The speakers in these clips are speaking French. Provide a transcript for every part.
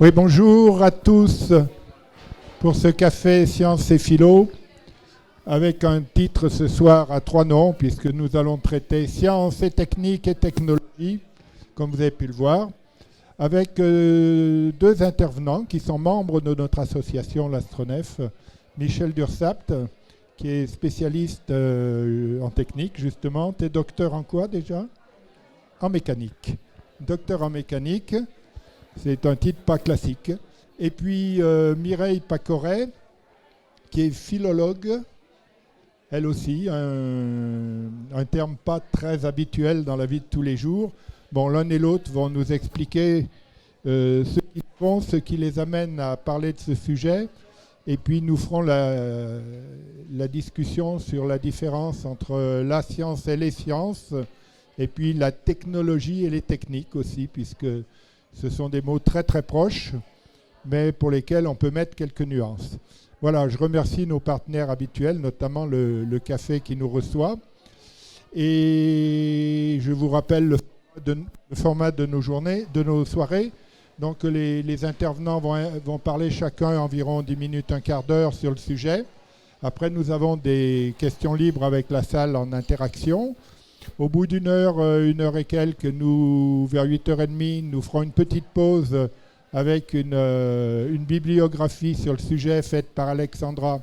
Oui, bonjour à tous pour ce café Sciences et Philo, avec un titre ce soir à trois noms, puisque nous allons traiter sciences et techniques et technologies, comme vous avez pu le voir, avec deux intervenants qui sont membres de notre association, l'Astronef, Michel Dursapt, qui est spécialiste en technique, justement. Tu es docteur en quoi déjà? En mécanique. Docteur en mécanique. C'est un titre pas classique. Et puis Mireille Pacoret, qui est philologue, elle aussi, un terme pas très habituel dans la vie de tous les jours. Bon, l'un et l'autre vont nous expliquer ce qu'ils font, ce qui les amène à parler de ce sujet. Et puis nous ferons la discussion sur la différence entre la science et les sciences, et puis la technologie et les techniques aussi, puisque ce sont des mots très très proches, mais pour lesquels on peut mettre quelques nuances. Voilà, je remercie nos partenaires habituels, notamment le café qui nous reçoit. Et je vous rappelle le format de nos journées, de nos soirées. Donc les intervenants vont parler chacun environ 10 minutes, un quart d'heure sur le sujet. Après, nous avons des questions libres avec la salle en interaction. Au bout d'une heure et quelques, vers 8h30, nous ferons une petite pause avec une bibliographie sur le sujet faite par Alexandra,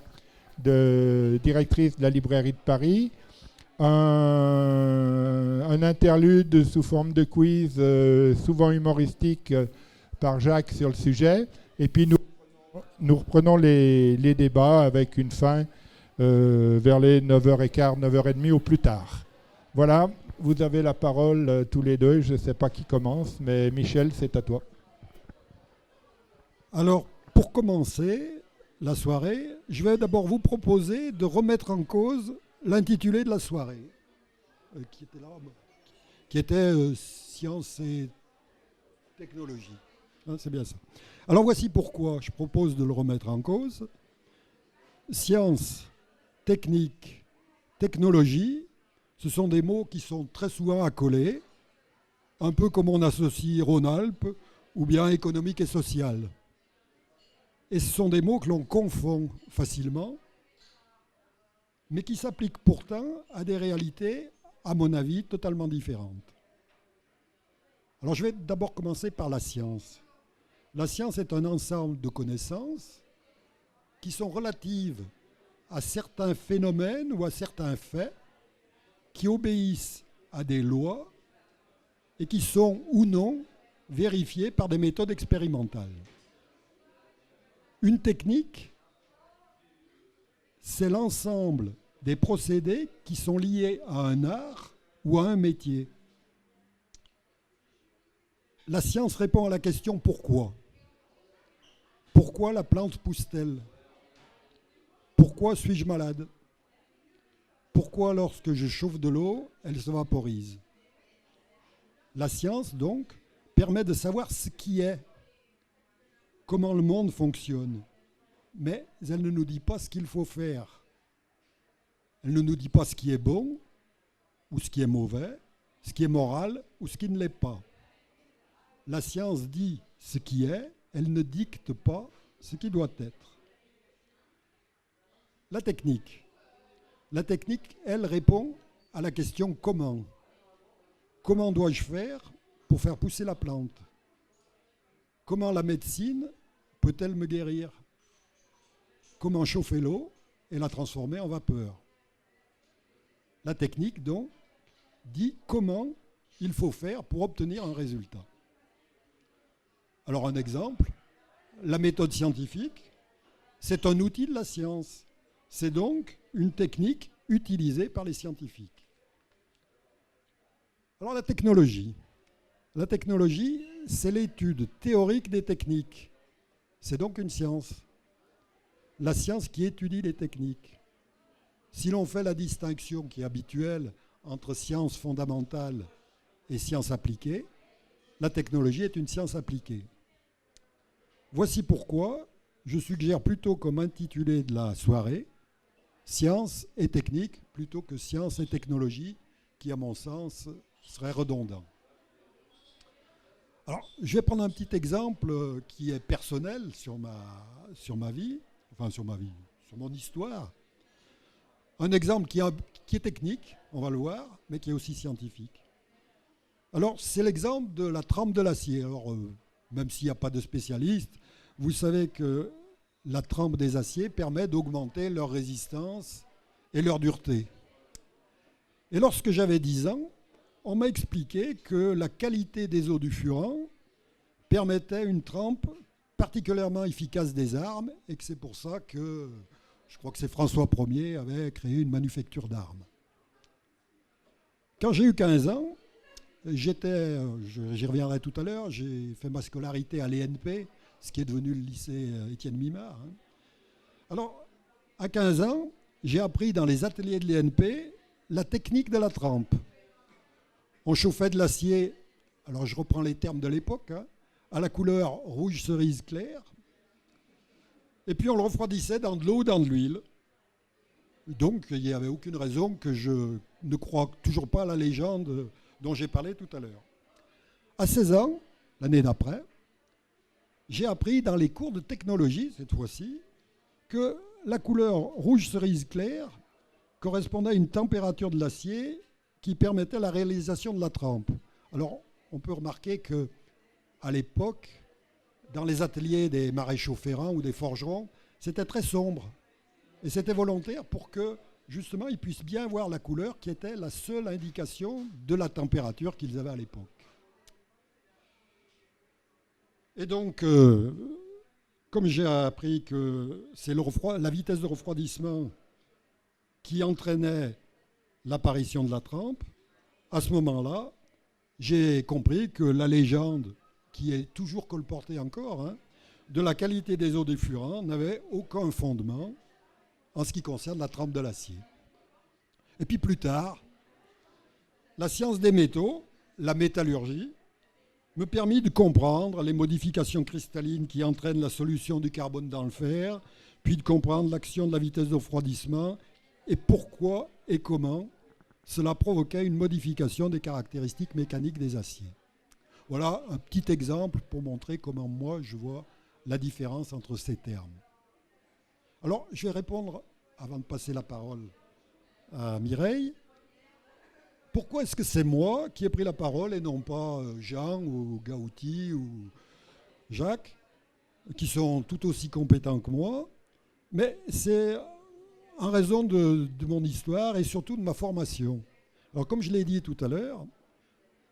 directrice de la librairie de Paris. Un interlude sous forme de quiz, souvent humoristique, par Jacques sur le sujet. Et puis nous reprenons les débats avec une fin vers les 9h15, 9h30 au plus tard. Voilà, vous avez la parole tous les deux. Je ne sais pas qui commence, mais Michel, c'est à toi. Alors, pour commencer la soirée, je vais d'abord vous proposer de remettre en cause l'intitulé de la soirée, qui était Sciences et technologie. C'est bien ça. Alors voici pourquoi je propose de le remettre en cause. Science, technique, technologie, ce sont des mots qui sont très souvent accolés, un peu comme on associe Rhône-Alpes ou bien économique et social. Et ce sont des mots que l'on confond facilement, mais qui s'appliquent pourtant à des réalités, à mon avis, totalement différentes. Alors je vais d'abord commencer par la science. La science est un ensemble de connaissances qui sont relatives à certains phénomènes ou à certains faits qui obéissent à des lois et qui sont ou non vérifiées par des méthodes expérimentales. Une technique, c'est l'ensemble des procédés qui sont liés à un art ou à un métier. La science répond à la question pourquoi. Pourquoi la plante pousse-t-elle? Pourquoi suis-je malade? Pourquoi lorsque je chauffe de l'eau, elle se vaporise? La science, donc, permet de savoir ce qui est, comment le monde fonctionne. Mais elle ne nous dit pas ce qu'il faut faire. Elle ne nous dit pas ce qui est bon ou ce qui est mauvais, ce qui est moral ou ce qui ne l'est pas. La science dit ce qui est, elle ne dicte pas ce qui doit être. La technique. La technique, elle, répond à la question comment. Comment dois-je faire pour faire pousser la plante? Comment la médecine peut-elle me guérir? Comment chauffer l'eau et la transformer en vapeur? La technique, donc, dit comment il faut faire pour obtenir un résultat. Alors un exemple, la méthode scientifique, c'est un outil de la science. C'est donc une technique utilisée par les scientifiques. Alors la technologie. La technologie, c'est l'étude théorique des techniques. C'est donc une science. La science qui étudie les techniques. Si l'on fait la distinction qui est habituelle entre science fondamentale et science appliquée, la technologie est une science appliquée. Voici pourquoi je suggère plutôt comme intitulé de la soirée Science et technique plutôt que science et technologie, qui à mon sens serait redondant. Alors, je vais prendre un petit exemple qui est personnel sur ma vie, sur mon histoire. Un exemple qui est technique, on va le voir, mais qui est aussi scientifique. Alors, c'est l'exemple de la trempe de l'acier. Alors, même s'il n'y a pas de spécialiste, vous savez que la trempe des aciers permet d'augmenter leur résistance et leur dureté. Et lorsque j'avais 10 ans, on m'a expliqué que la qualité des eaux du furan permettait une trempe particulièrement efficace des armes et que c'est pour ça que, je crois que c'est François Ier avait créé une manufacture d'armes. Quand j'ai eu 15 ans, j'y reviendrai tout à l'heure, j'ai fait ma scolarité à l'ENP, ce qui est devenu le lycée Étienne Mimard. Alors, à 15 ans, j'ai appris dans les ateliers de l'ENP la technique de la trempe. On chauffait de l'acier, alors je reprends les termes de l'époque, à la couleur rouge cerise clair, et puis on le refroidissait dans de l'eau ou dans de l'huile. Donc il n'y avait aucune raison que je ne croie toujours pas à la légende dont j'ai parlé tout à l'heure. À 16 ans, l'année d'après, j'ai appris dans les cours de technologie, cette fois-ci, que la couleur rouge cerise clair correspondait à une température de l'acier qui permettait la réalisation de la trempe. Alors, on peut remarquer qu'à l'époque, dans les ateliers des maréchaux ferrants ou des forgerons, c'était très sombre. Et c'était volontaire pour que, justement, ils puissent bien voir la couleur qui était la seule indication de la température qu'ils avaient à l'époque. Et donc, comme j'ai appris que c'est la vitesse de refroidissement qui entraînait l'apparition de la trempe, à ce moment-là, j'ai compris que la légende, qui est toujours colportée encore, de la qualité des eaux des furans n'avait aucun fondement en ce qui concerne la trempe de l'acier. Et puis plus tard, la science des métaux, la métallurgie, me permit de comprendre les modifications cristallines qui entraînent la solution du carbone dans le fer, puis de comprendre l'action de la vitesse de refroidissement et pourquoi et comment cela provoquait une modification des caractéristiques mécaniques des aciers. Voilà un petit exemple pour montrer comment moi je vois la différence entre ces termes. Alors, je vais répondre, avant de passer la parole à Mireille, pourquoi est-ce que c'est moi qui ai pris la parole et non pas Jean ou Gaouti ou Jacques, qui sont tout aussi compétents que moi, mais c'est en raison de mon histoire et surtout de ma formation. Alors, comme je l'ai dit tout à l'heure,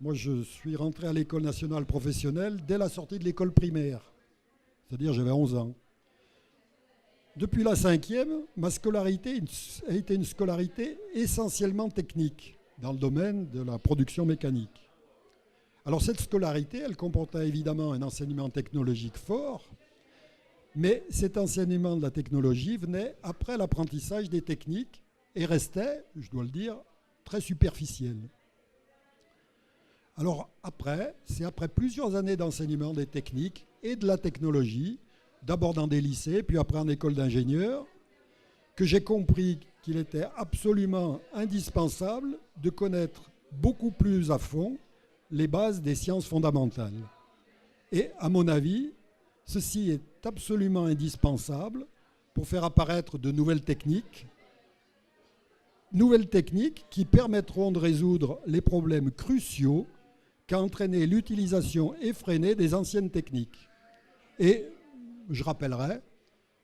moi je suis rentré à l'école nationale professionnelle dès la sortie de l'école primaire, c'est-à-dire j'avais 11 ans. Depuis la 5e, ma scolarité a été une scolarité essentiellement technique dans le domaine de la production mécanique. Alors cette scolarité, elle comportait évidemment un enseignement technologique fort, mais cet enseignement de la technologie venait après l'apprentissage des techniques et restait, je dois le dire, très superficiel. Alors c'est après plusieurs années d'enseignement des techniques et de la technologie, d'abord dans des lycées, puis après en école d'ingénieurs, que j'ai compris qu'il était absolument indispensable de connaître beaucoup plus à fond les bases des sciences fondamentales. Et à mon avis, ceci est absolument indispensable pour faire apparaître de nouvelles techniques qui permettront de résoudre les problèmes cruciaux qu'a entraîné l'utilisation effrénée des anciennes techniques. Et je rappellerai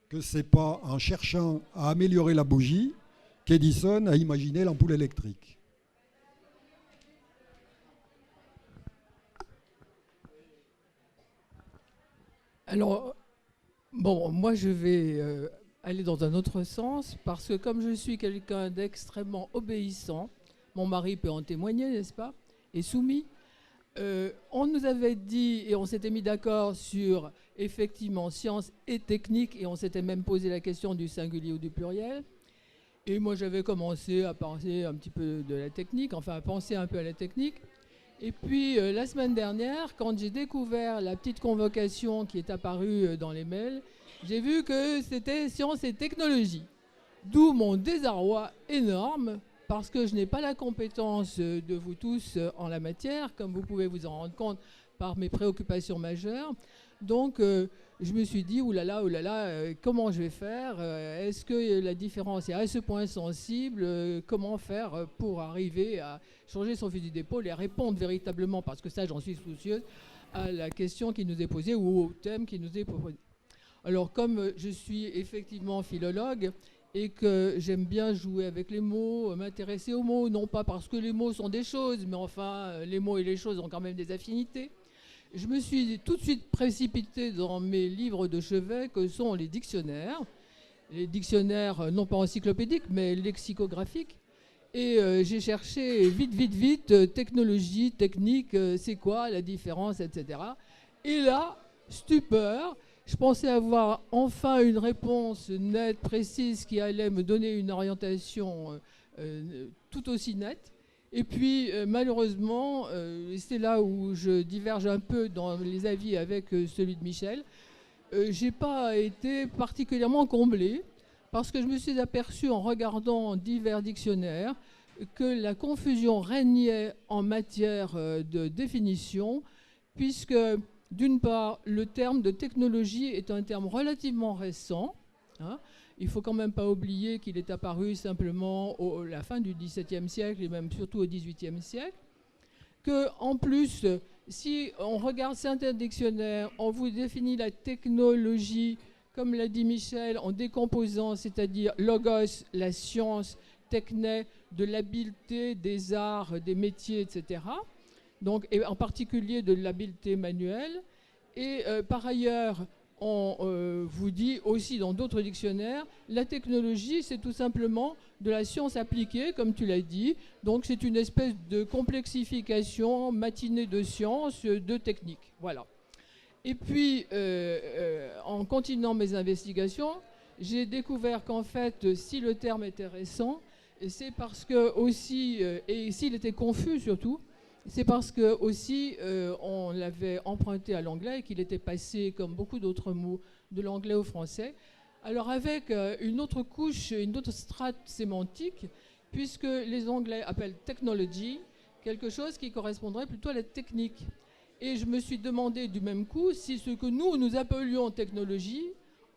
que ce n'est pas en cherchant à améliorer la bougie qu'Edison a imaginé l'ampoule électrique. Alors, bon, moi je vais aller dans un autre sens parce que comme je suis quelqu'un d'extrêmement obéissant, mon mari peut en témoigner, n'est-ce pas, et soumis, on nous avait dit et on s'était mis d'accord sur effectivement science et technique et on s'était même posé la question du singulier ou du pluriel. Et moi j'avais commencé à penser un petit peu de la technique, enfin à penser un peu à la technique. Et puis la semaine dernière, quand j'ai découvert la petite convocation qui est apparue dans les mails, j'ai vu que c'était science et technologie. D'où mon désarroi énorme, parce que je n'ai pas la compétence de vous tous en la matière, comme vous pouvez vous en rendre compte par mes préoccupations majeures. Donc, je me suis dit, oulala, comment je vais faire? Est-ce que la différence est à ce point sensible? Comment faire pour arriver à changer son fusil d'épaule et à répondre véritablement, parce que ça, j'en suis soucieuse, à la question qui nous est posée ou au thème qui nous est proposé. Alors, comme je suis effectivement philologue et que j'aime bien jouer avec les mots, m'intéresser aux mots, non pas parce que les mots sont des choses, mais enfin, les mots et les choses ont quand même des affinités, je me suis tout de suite précipitée dans mes livres de chevet que sont les dictionnaires non pas encyclopédiques, mais lexicographiques. Et j'ai cherché vite, technologie, technique, c'est quoi la différence, etc. Et là, stupeur, je pensais avoir enfin une réponse nette, précise, qui allait me donner une orientation tout aussi nette. Et puis, malheureusement, c'est là où je diverge un peu dans les avis avec celui de Michel, je n'ai pas été particulièrement comblée, parce que je me suis aperçue en regardant divers dictionnaires que la confusion régnait en matière de définition, puisque d'une part, le terme de technologie est un terme relativement récent. Hein. Il ne faut quand même pas oublier qu'il est apparu simplement à la fin du XVIIe siècle et même surtout au XVIIIe siècle. En plus, si on regarde certains dictionnaires, on vous définit la technologie, comme l'a dit Michel, en décomposant, c'est-à-dire logos, la science, techné, de l'habileté, des arts, des métiers, etc. Donc, et en particulier de l'habileté manuelle. Et par ailleurs, on vous dit aussi dans d'autres dictionnaires, la technologie, c'est tout simplement de la science appliquée, comme tu l'as dit. Donc, c'est une espèce de complexification matinée de science, de technique. Voilà. Et puis, en continuant mes investigations, j'ai découvert qu'en fait, si le terme était récent, c'est parce que aussi, et s'il était confus surtout, c'est parce que aussi on l'avait emprunté à l'anglais et qu'il était passé, comme beaucoup d'autres mots, de l'anglais au français. Alors avec une autre couche, une autre strate sémantique, puisque les Anglais appellent technology quelque chose qui correspondrait plutôt à la technique. Et je me suis demandé du même coup si ce que nous appelions technologie,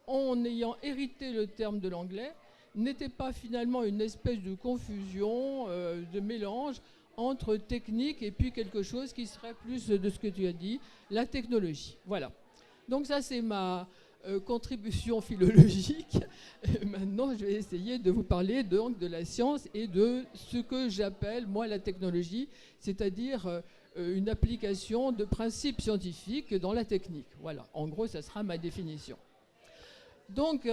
en ayant hérité le terme de l'anglais, n'était pas finalement une espèce de confusion, de mélange entre technique et puis quelque chose qui serait plus de ce que tu as dit, la technologie. Voilà. Donc ça, c'est ma contribution philologique. Et maintenant, je vais essayer de vous parler donc de la science et de ce que j'appelle, moi, la technologie, c'est-à-dire une application de principes scientifiques dans la technique. Voilà. En gros, ça sera ma définition. Donc,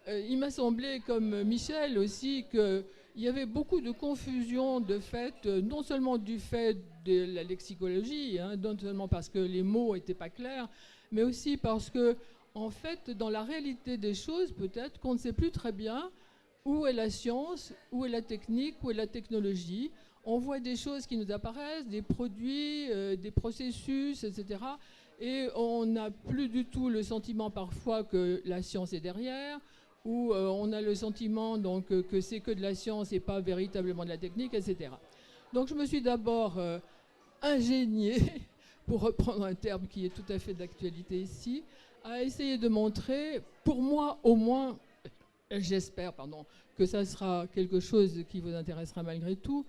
il m'a semblé, comme Michel aussi, qu'il y avait beaucoup de confusion de fait, non seulement du fait de la lexicologie, hein, non seulement parce que les mots n'étaient pas clairs, mais aussi parce que, en fait, dans la réalité des choses, peut-être qu'on ne sait plus très bien où est la science, où est la technique, où est la technologie. On voit des choses qui nous apparaissent, des produits, des processus, etc. Et on n'a plus du tout le sentiment parfois que la science est derrière, ou on a le sentiment donc, que c'est que de la science et pas véritablement de la technique, etc. Donc je me suis d'abord ingéniée, pour reprendre un terme qui est tout à fait d'actualité ici, à essayer de montrer, pour moi au moins, j'espère, que ça sera quelque chose qui vous intéressera malgré tout,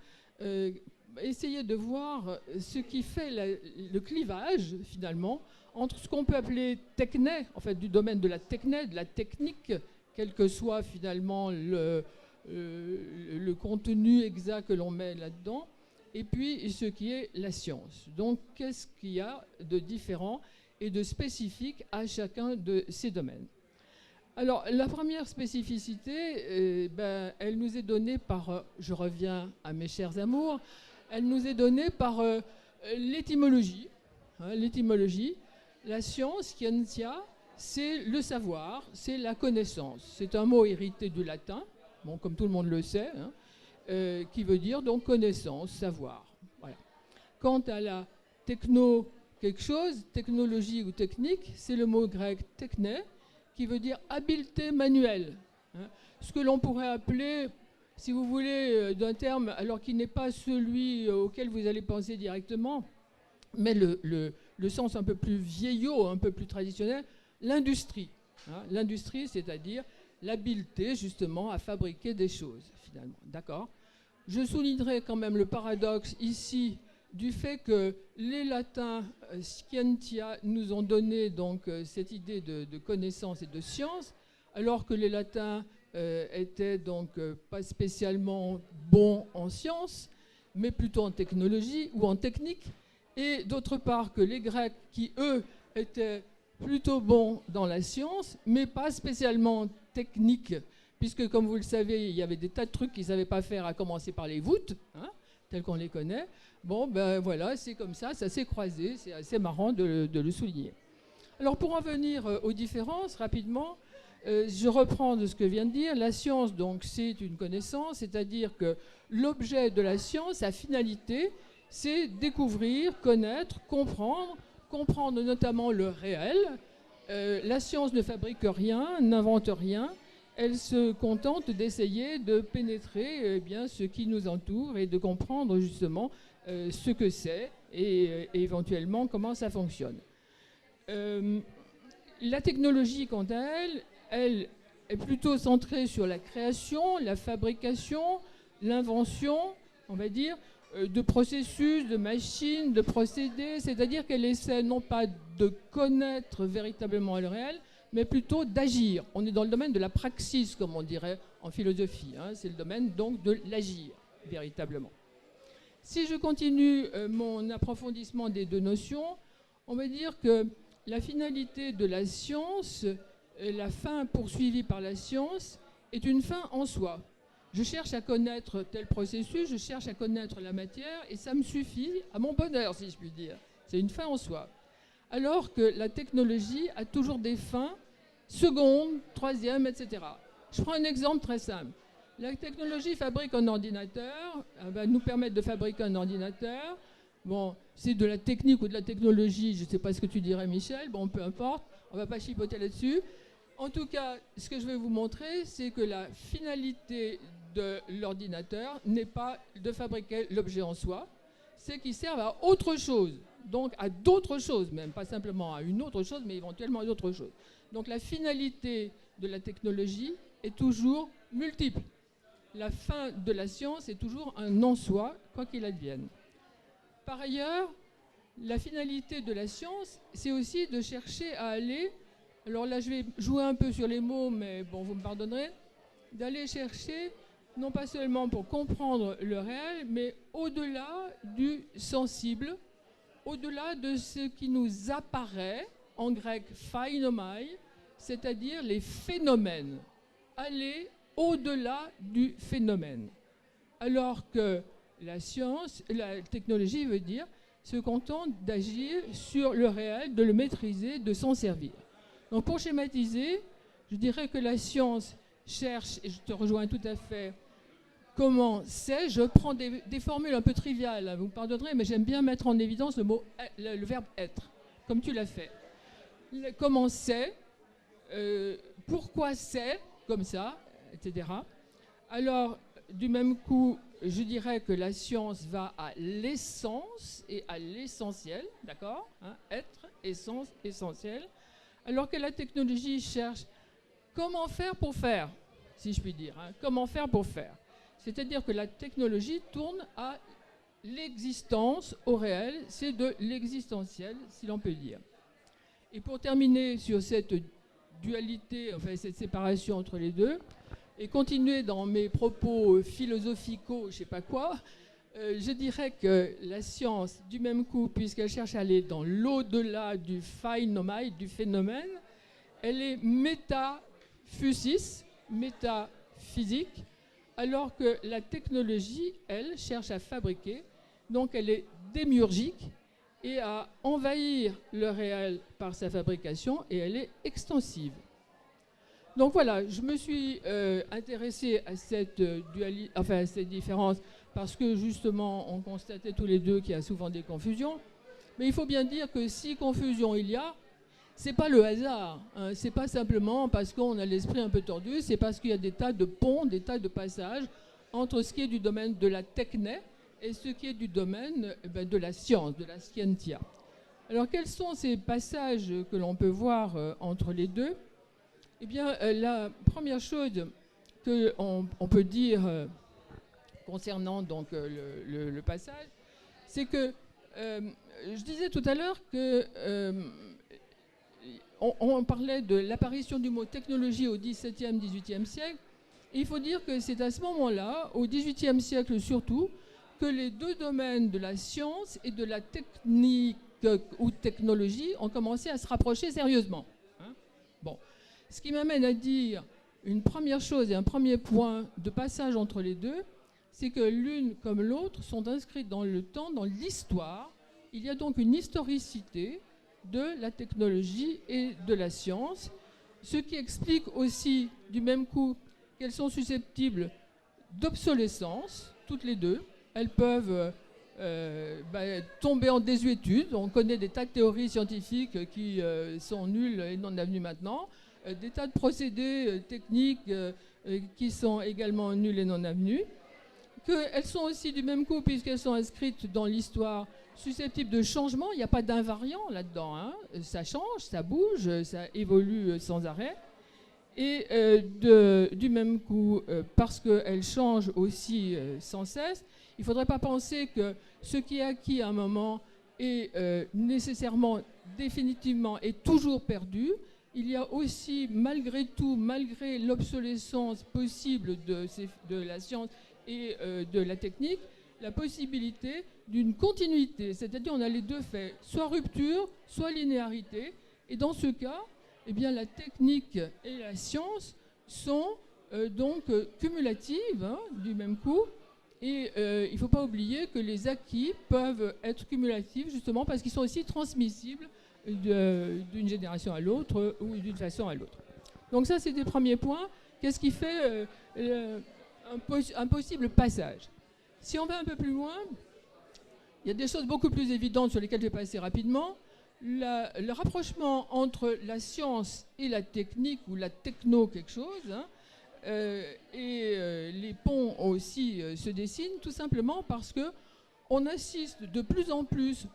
essayer de voir ce qui fait le clivage, finalement, entre ce qu'on peut appeler techné, en fait, du domaine de la techné, de la technique, quel que soit finalement le contenu exact que l'on met là-dedans, et puis ce qui est la science. Donc, qu'est-ce qu'il y a de différent et de spécifique à chacun de ces domaines? Alors, la première spécificité, elle nous est donnée par, je reviens à mes chers amours, elle nous est donnée par l'étymologie. Hein, l'étymologie, la science, scientia, c'est le savoir, c'est la connaissance. C'est un mot hérité du latin, bon, comme tout le monde le sait, hein, qui veut dire donc connaissance, savoir. Voilà. Quant à la techno quelque chose, technologie ou technique, c'est le mot grec techné, qui veut dire habileté manuelle. Hein. Ce que l'on pourrait appeler, si vous voulez, d'un terme, alors qui n'est pas celui auquel vous allez penser directement, mais le sens un peu plus vieillot, un peu plus traditionnel, l'industrie. Hein, l'industrie, c'est-à-dire l'habileté justement à fabriquer des choses, finalement. D'accord ? Je soulignerai quand même le paradoxe ici du fait que les latins scientia nous ont donné donc cette idée de connaissance et de science, alors que les latins étaient donc pas spécialement bons en sciences, mais plutôt en technologie ou en technique, et d'autre part que les Grecs qui, eux, étaient plutôt bons dans la science, mais pas spécialement techniques, puisque, comme vous le savez, il y avait des tas de trucs qu'ils ne savaient pas faire, à commencer par les voûtes, hein, telles qu'on les connaît. Bon, ben voilà, c'est comme ça s'est croisé, c'est assez marrant de le souligner. Alors, pour en venir aux différences, rapidement, je reprends de ce que je viens de dire. La science, donc, c'est une connaissance, c'est-à-dire que l'objet de la science, sa finalité, c'est découvrir, connaître, comprendre notamment le réel. La science ne fabrique rien, n'invente rien. Elle se contente d'essayer de pénétrer bien, ce qui nous entoure et de comprendre justement ce que c'est et éventuellement comment ça fonctionne. La technologie, quant à elle est plutôt centrée sur la création, la fabrication, l'invention, on va dire, de processus, de machines, de procédés, c'est-à-dire qu'elle essaie non pas de connaître véritablement le réel, mais plutôt d'agir. On est dans le domaine de la praxis, comme on dirait en philosophie. Hein. C'est le domaine donc de l'agir, véritablement. Si je continue mon approfondissement des deux notions, on va dire que la finalité de la science, la fin poursuivie par la science, est une fin en soi. Je cherche à connaître tel processus, je cherche à connaître la matière, et ça me suffit à mon bonheur, si je puis dire. C'est une fin en soi. Alors que la technologie a toujours des fins, seconde, troisième, etc. Je prends un exemple très simple. La technologie fabrique un ordinateur, va nous permettre de fabriquer un ordinateur. Bon, c'est de la technique ou de la technologie, je ne sais pas ce que tu dirais, Michel, bon, peu importe, on ne va pas chipoter là-dessus. En tout cas, ce que je vais vous montrer, c'est que la finalité de l'ordinateur n'est pas de fabriquer l'objet en soi, c'est qu'il serve à autre chose, donc à d'autres choses même, pas simplement à une autre chose, mais éventuellement à d'autres choses. Donc la finalité de la technologie est toujours multiple. La fin de la science est toujours un en soi, quoi qu'il advienne. Par ailleurs, la finalité de la science, c'est aussi de chercher à aller, alors là je vais jouer un peu sur les mots, mais bon, vous me pardonnerez, d'aller chercher, non pas seulement pour comprendre le réel, mais au-delà du sensible, au-delà de ce qui nous apparaît, en grec phainomai, c'est-à-dire les phénomènes. Aller au-delà du phénomène. Alors que la science, la technologie veut dire se contente d'agir sur le réel, de le maîtriser, de s'en servir. Donc pour schématiser, je dirais que la science cherche, et je te rejoins tout à fait, comment c'est, je prends des formules un peu triviales, hein, vous me pardonnerez, mais j'aime bien mettre en évidence le verbe être, comme tu l'as fait. Comment c'est, pourquoi c'est, comme ça, etc. Alors, du même coup, je dirais que la science va à l'essence et à l'essentiel, d'accord, hein, être, essence, essentiel, alors que la technologie cherche comment faire pour faire, si je puis dire, hein, comment faire pour faire. C'est-à-dire que la technologie tourne à l'existence, au réel, c'est de l'existentiel, si l'on peut dire. Et pour terminer sur cette dualité, enfin cette séparation entre les deux, et continuer dans mes propos philosophicaux, je ne sais pas quoi, je dirais que la science, du même coup, puisqu'elle cherche à aller dans l'au-delà du phainomai, du phénomène, elle est métaphysis, métaphysique, alors que la technologie, elle, cherche à fabriquer, donc elle est démiurgique et à envahir le réel par sa fabrication, et elle est extensive. Donc voilà, je me suis intéressé à cette à cette différence parce que justement, on constatait tous les deux qu'il y a souvent des confusions. Mais il faut bien dire que si confusion il y a, c'est pas le hasard. Hein, c'est pas simplement parce qu'on a l'esprit un peu tordu, c'est parce qu'il y a des tas de ponts, des tas de passages entre ce qui est du domaine de la techné et ce qui est du domaine de la science, de la scientia. Alors, quels sont ces passages que l'on peut voir entre les deux? Eh bien, la première chose qu'on peut dire concernant donc, le passage, c'est que je disais tout à l'heure que on parlait de l'apparition du mot technologie au XVIIe, XVIIIe siècle. Et il faut dire que c'est à ce moment-là, au XVIIIe siècle surtout, que les deux domaines de la science et de la technique ou technologie ont commencé à se rapprocher sérieusement. Hein. Bon. Ce qui m'amène à dire une première chose et un premier point de passage entre les deux, c'est que l'une comme l'autre sont inscrites dans le temps, dans l'histoire. Il y a donc une historicité de la technologie et de la science, ce qui explique aussi du même coup qu'elles sont susceptibles d'obsolescence, toutes les deux. Elles peuvent tomber en désuétude. On connaît des tas de théories scientifiques qui sont nulles et non avenues maintenant, des tas de procédés techniques qui sont également nuls et non avenus, qu'elles sont aussi du même coup, puisqu'elles sont inscrites dans l'histoire, susceptibles de changement. Il n'y a pas d'invariant là-dedans. Hein. Ça change, ça bouge, ça évolue sans arrêt. Et du même coup, parce qu'elles changent aussi sans cesse, il ne faudrait pas penser que ce qui est acquis à un moment est nécessairement, définitivement et toujours perdu. Il y a aussi, malgré tout, malgré l'obsolescence possible de la science et de la technique, la possibilité d'une continuité. C'est-à-dire on a les deux faits, soit rupture, soit linéarité. Et dans ce cas, eh bien, la technique et la science sont donc cumulatives, hein, du même coup. Et il ne faut pas oublier que les acquis peuvent être cumulatifs, justement parce qu'ils sont aussi transmissibles d'une génération à l'autre ou d'une façon à l'autre. Donc ça, c'est des premiers points. Qu'est-ce qui fait un possible passage? Si on va un peu plus loin, il y a des choses beaucoup plus évidentes sur lesquelles je vais passer rapidement. Le rapprochement entre la science et la technique, ou la techno quelque chose, hein, et les ponts aussi se dessinent, tout simplement parce qu'on assiste de plus en plus,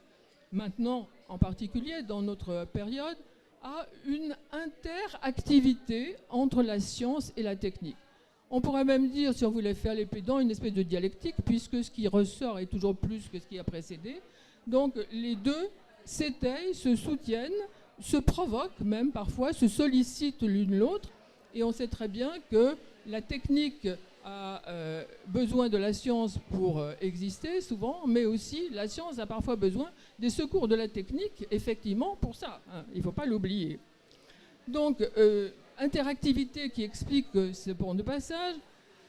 maintenant en particulier dans notre période, à une interactivité entre la science et la technique. On pourrait même dire, si on voulait faire les pédants, une espèce de dialectique, puisque ce qui ressort est toujours plus que ce qui a précédé. Donc les deux s'étayent, se soutiennent, se provoquent même parfois, se sollicitent l'une l'autre. Et on sait très bien que la technique a besoin de la science pour exister souvent, mais aussi la science a parfois besoin des secours de la technique, effectivement, pour ça. Hein, il ne faut pas l'oublier. Donc, interactivité qui explique ce point de passage,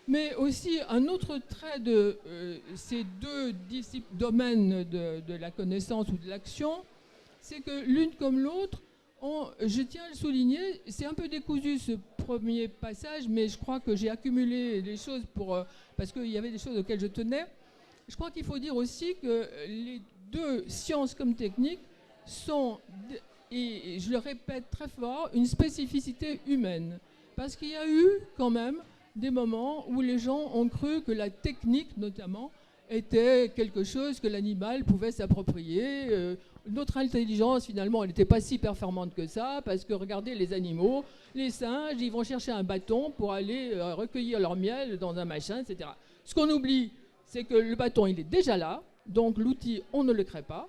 mais aussi un autre trait de ces deux domaines de la connaissance ou de l'action, c'est que l'une comme l'autre, je tiens à le souligner, c'est un peu décousu ce premier passage, mais je crois que j'ai accumulé les choses parce qu'il y avait des choses auxquelles je tenais. Je crois qu'il faut dire aussi que les deux, sciences comme techniques, sont, et je le répète très fort, une spécificité humaine. Parce qu'il y a eu quand même des moments où les gens ont cru que la technique, notamment, était quelque chose que l'animal pouvait s'approprier. Notre intelligence, finalement, elle n'était pas si performante que ça, parce que regardez les animaux, les singes, ils vont chercher un bâton pour aller recueillir leur miel dans un machin, etc. Ce qu'on oublie, c'est que le bâton, il est déjà là, donc l'outil, on ne le crée pas,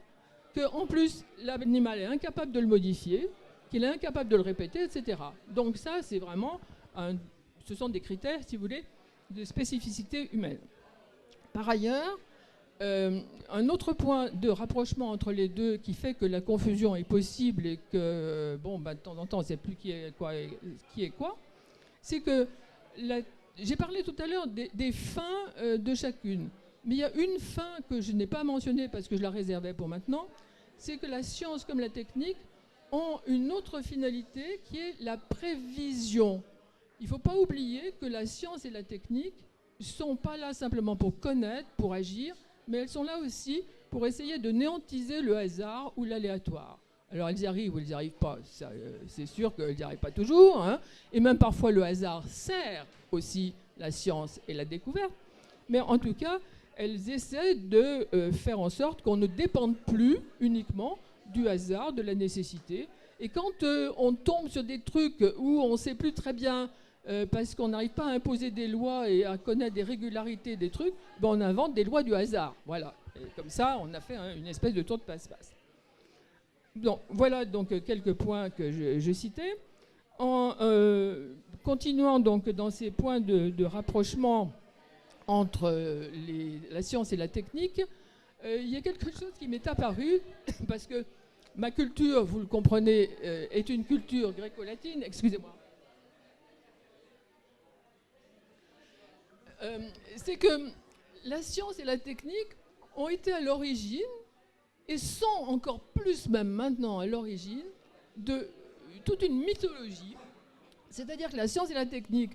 qu'en plus, l'animal est incapable de le modifier, qu'il est incapable de le répéter, etc. Donc ça, c'est vraiment, ce sont des critères, si vous voulez, de spécificité humaine. Par ailleurs, un autre point de rapprochement entre les deux qui fait que la confusion est possible et que, de temps en temps, on ne sait plus qui est quoi, c'est que j'ai parlé tout à l'heure des fins de chacune. Mais il y a une fin que je n'ai pas mentionnée parce que je la réservais pour maintenant, c'est que la science comme la technique ont une autre finalité qui est la prévision. Il ne faut pas oublier que la science et la technique ne sont pas là simplement pour connaître, pour agir, mais elles sont là aussi pour essayer de néantiser le hasard ou l'aléatoire. Alors elles y arrivent ou elles n'y arrivent pas, c'est sûr qu'elles n'y arrivent pas toujours, hein, et même parfois le hasard sert aussi la science et la découverte, mais en tout cas, elles essaient de faire en sorte qu'on ne dépende plus uniquement du hasard, de la nécessité. Et quand on tombe sur des trucs où on ne sait plus très bien, parce qu'on n'arrive pas à imposer des lois et à connaître des régularités des trucs, ben on invente des lois du hasard. Voilà. Et comme ça, on a fait une espèce de tour de passe-passe. Donc, voilà donc quelques points que je citais. En continuant donc dans ces points de rapprochement entre la science et la technique, il y a quelque chose qui m'est apparu, parce que ma culture, vous le comprenez, est une culture gréco-latine. Excusez-moi. C'est que la science et la technique ont été à l'origine, et sont encore plus même maintenant à l'origine, de toute une mythologie. C'est-à-dire que la science et la technique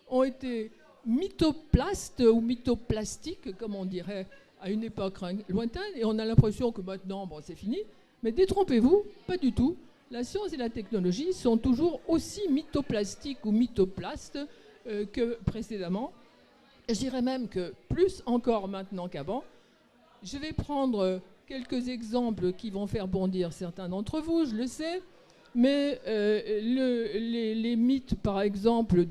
ont été mythoplastes ou mythoplastiques, comme on dirait à une époque lointaine, et on a l'impression que maintenant, bon, c'est fini. Mais détrompez-vous, pas du tout. La science et la technologie sont toujours aussi mythoplastiques ou mythoplastes que précédemment. Je dirais même que plus encore maintenant qu'avant. Je vais prendre quelques exemples qui vont faire bondir certains d'entre vous, je le sais, mais les mythes, par exemple,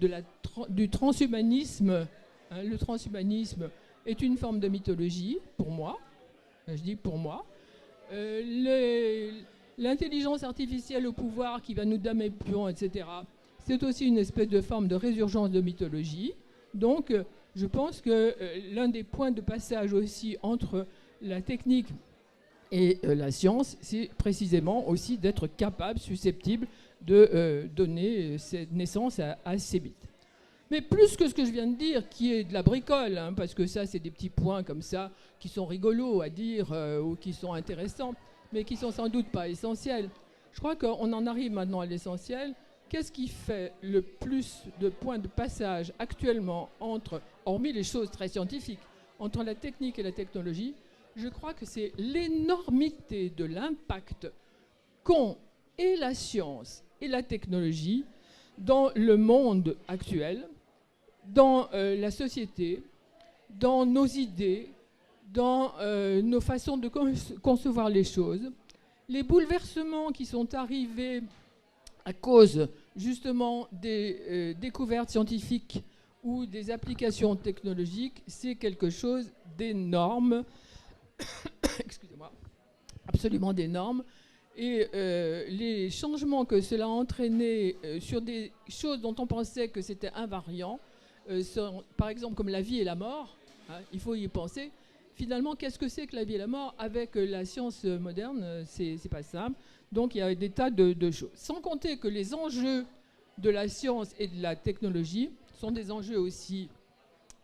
du transhumanisme, hein, le transhumanisme est une forme de mythologie, pour moi, je dis pour moi. L'intelligence artificielle au pouvoir qui va nous damer pion, etc., c'est aussi une espèce de forme de résurgence de mythologie. Donc, je pense que l'un des points de passage aussi entre la technique et la science, c'est précisément aussi d'être capable, susceptible de donner naissance à ces mythes. Mais plus que ce que je viens de dire, qui est de la bricole, hein, parce que ça, c'est des petits points comme ça qui sont rigolos à dire ou qui sont intéressants, mais qui sont sans doute pas essentiels. Je crois qu'on en arrive maintenant à l'essentiel. Qu'est-ce qui fait le plus de points de passage actuellement entre, hormis les choses très scientifiques, entre la technique et la technologie? Je crois que c'est l'énormité de l'impact qu'ont et la science et la technologie dans le monde actuel, dans la société, dans nos idées, dans nos façons de concevoir les choses. Les bouleversements qui sont arrivés à cause justement des découvertes scientifiques ou des applications technologiques, c'est quelque chose d'énorme. Excusez-moi, absolument d'énorme. Et les changements que cela a entraîné sur des choses dont on pensait que c'était invariant, par exemple comme la vie et la mort, hein, il faut y penser. Finalement, qu'est-ce que c'est que la vie et la mort? Avec la science moderne, c'est pas simple. Donc il y a des tas de choses. Sans compter que les enjeux de la science et de la technologie sont des enjeux aussi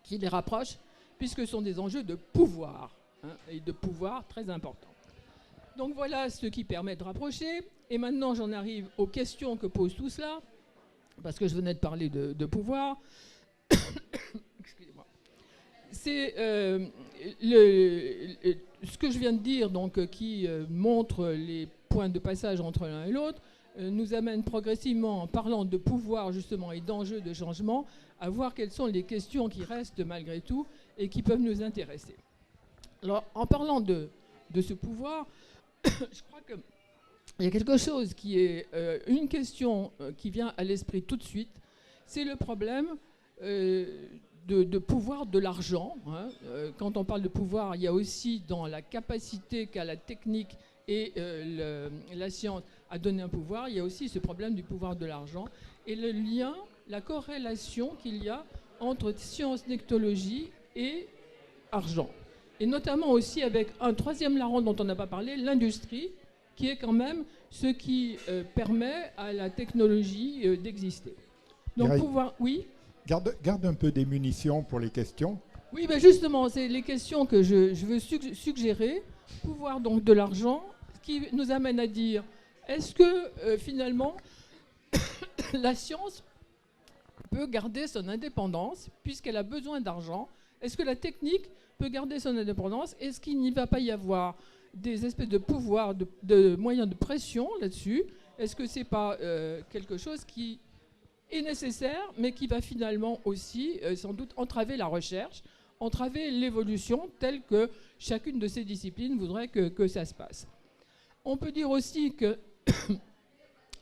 qui les rapprochent, puisque ce sont des enjeux de pouvoir, hein, et de pouvoir très importants. Donc voilà ce qui permet de rapprocher. Et maintenant, j'en arrive aux questions que pose tout cela, parce que je venais de parler de pouvoir. Excusez-moi. C'est ce que je viens de dire, donc, qui montre les points de passage entre l'un et l'autre, nous amène progressivement, en parlant de pouvoir justement et d'enjeux de changement, à voir quelles sont les questions qui restent malgré tout et qui peuvent nous intéresser. Alors, en parlant de ce pouvoir, je crois qu'il y a quelque chose qui est une question qui vient à l'esprit tout de suite, c'est le problème de pouvoir de l'argent. Hein. Quand on parle de pouvoir, il y a aussi dans la capacité qu'a la technique et la science à donner un pouvoir, il y a aussi ce problème du pouvoir de l'argent et le lien, la corrélation qu'il y a entre science, technologie et argent. Et notamment aussi avec un troisième larron dont on n'a pas parlé, l'industrie, qui est quand même ce qui permet à la technologie d'exister. Donc Mireille, pouvoir, oui. Garde un peu des munitions pour les questions. Oui, mais justement, c'est les questions que je veux suggérer. Pouvoir donc de l'argent, ce qui nous amène à dire, est-ce que finalement la science peut garder son indépendance puisqu'elle a besoin d'argent? Est-ce que la technique peut garder son indépendance? Est-ce qu'il n'y va pas y avoir des espèces de pouvoirs, de moyens de pression là-dessus? Est-ce que ce n'est pas quelque chose qui est nécessaire, mais qui va finalement aussi sans doute entraver la recherche, entraver l'évolution telle que chacune de ces disciplines voudrait que ça se passe? On peut dire aussi que,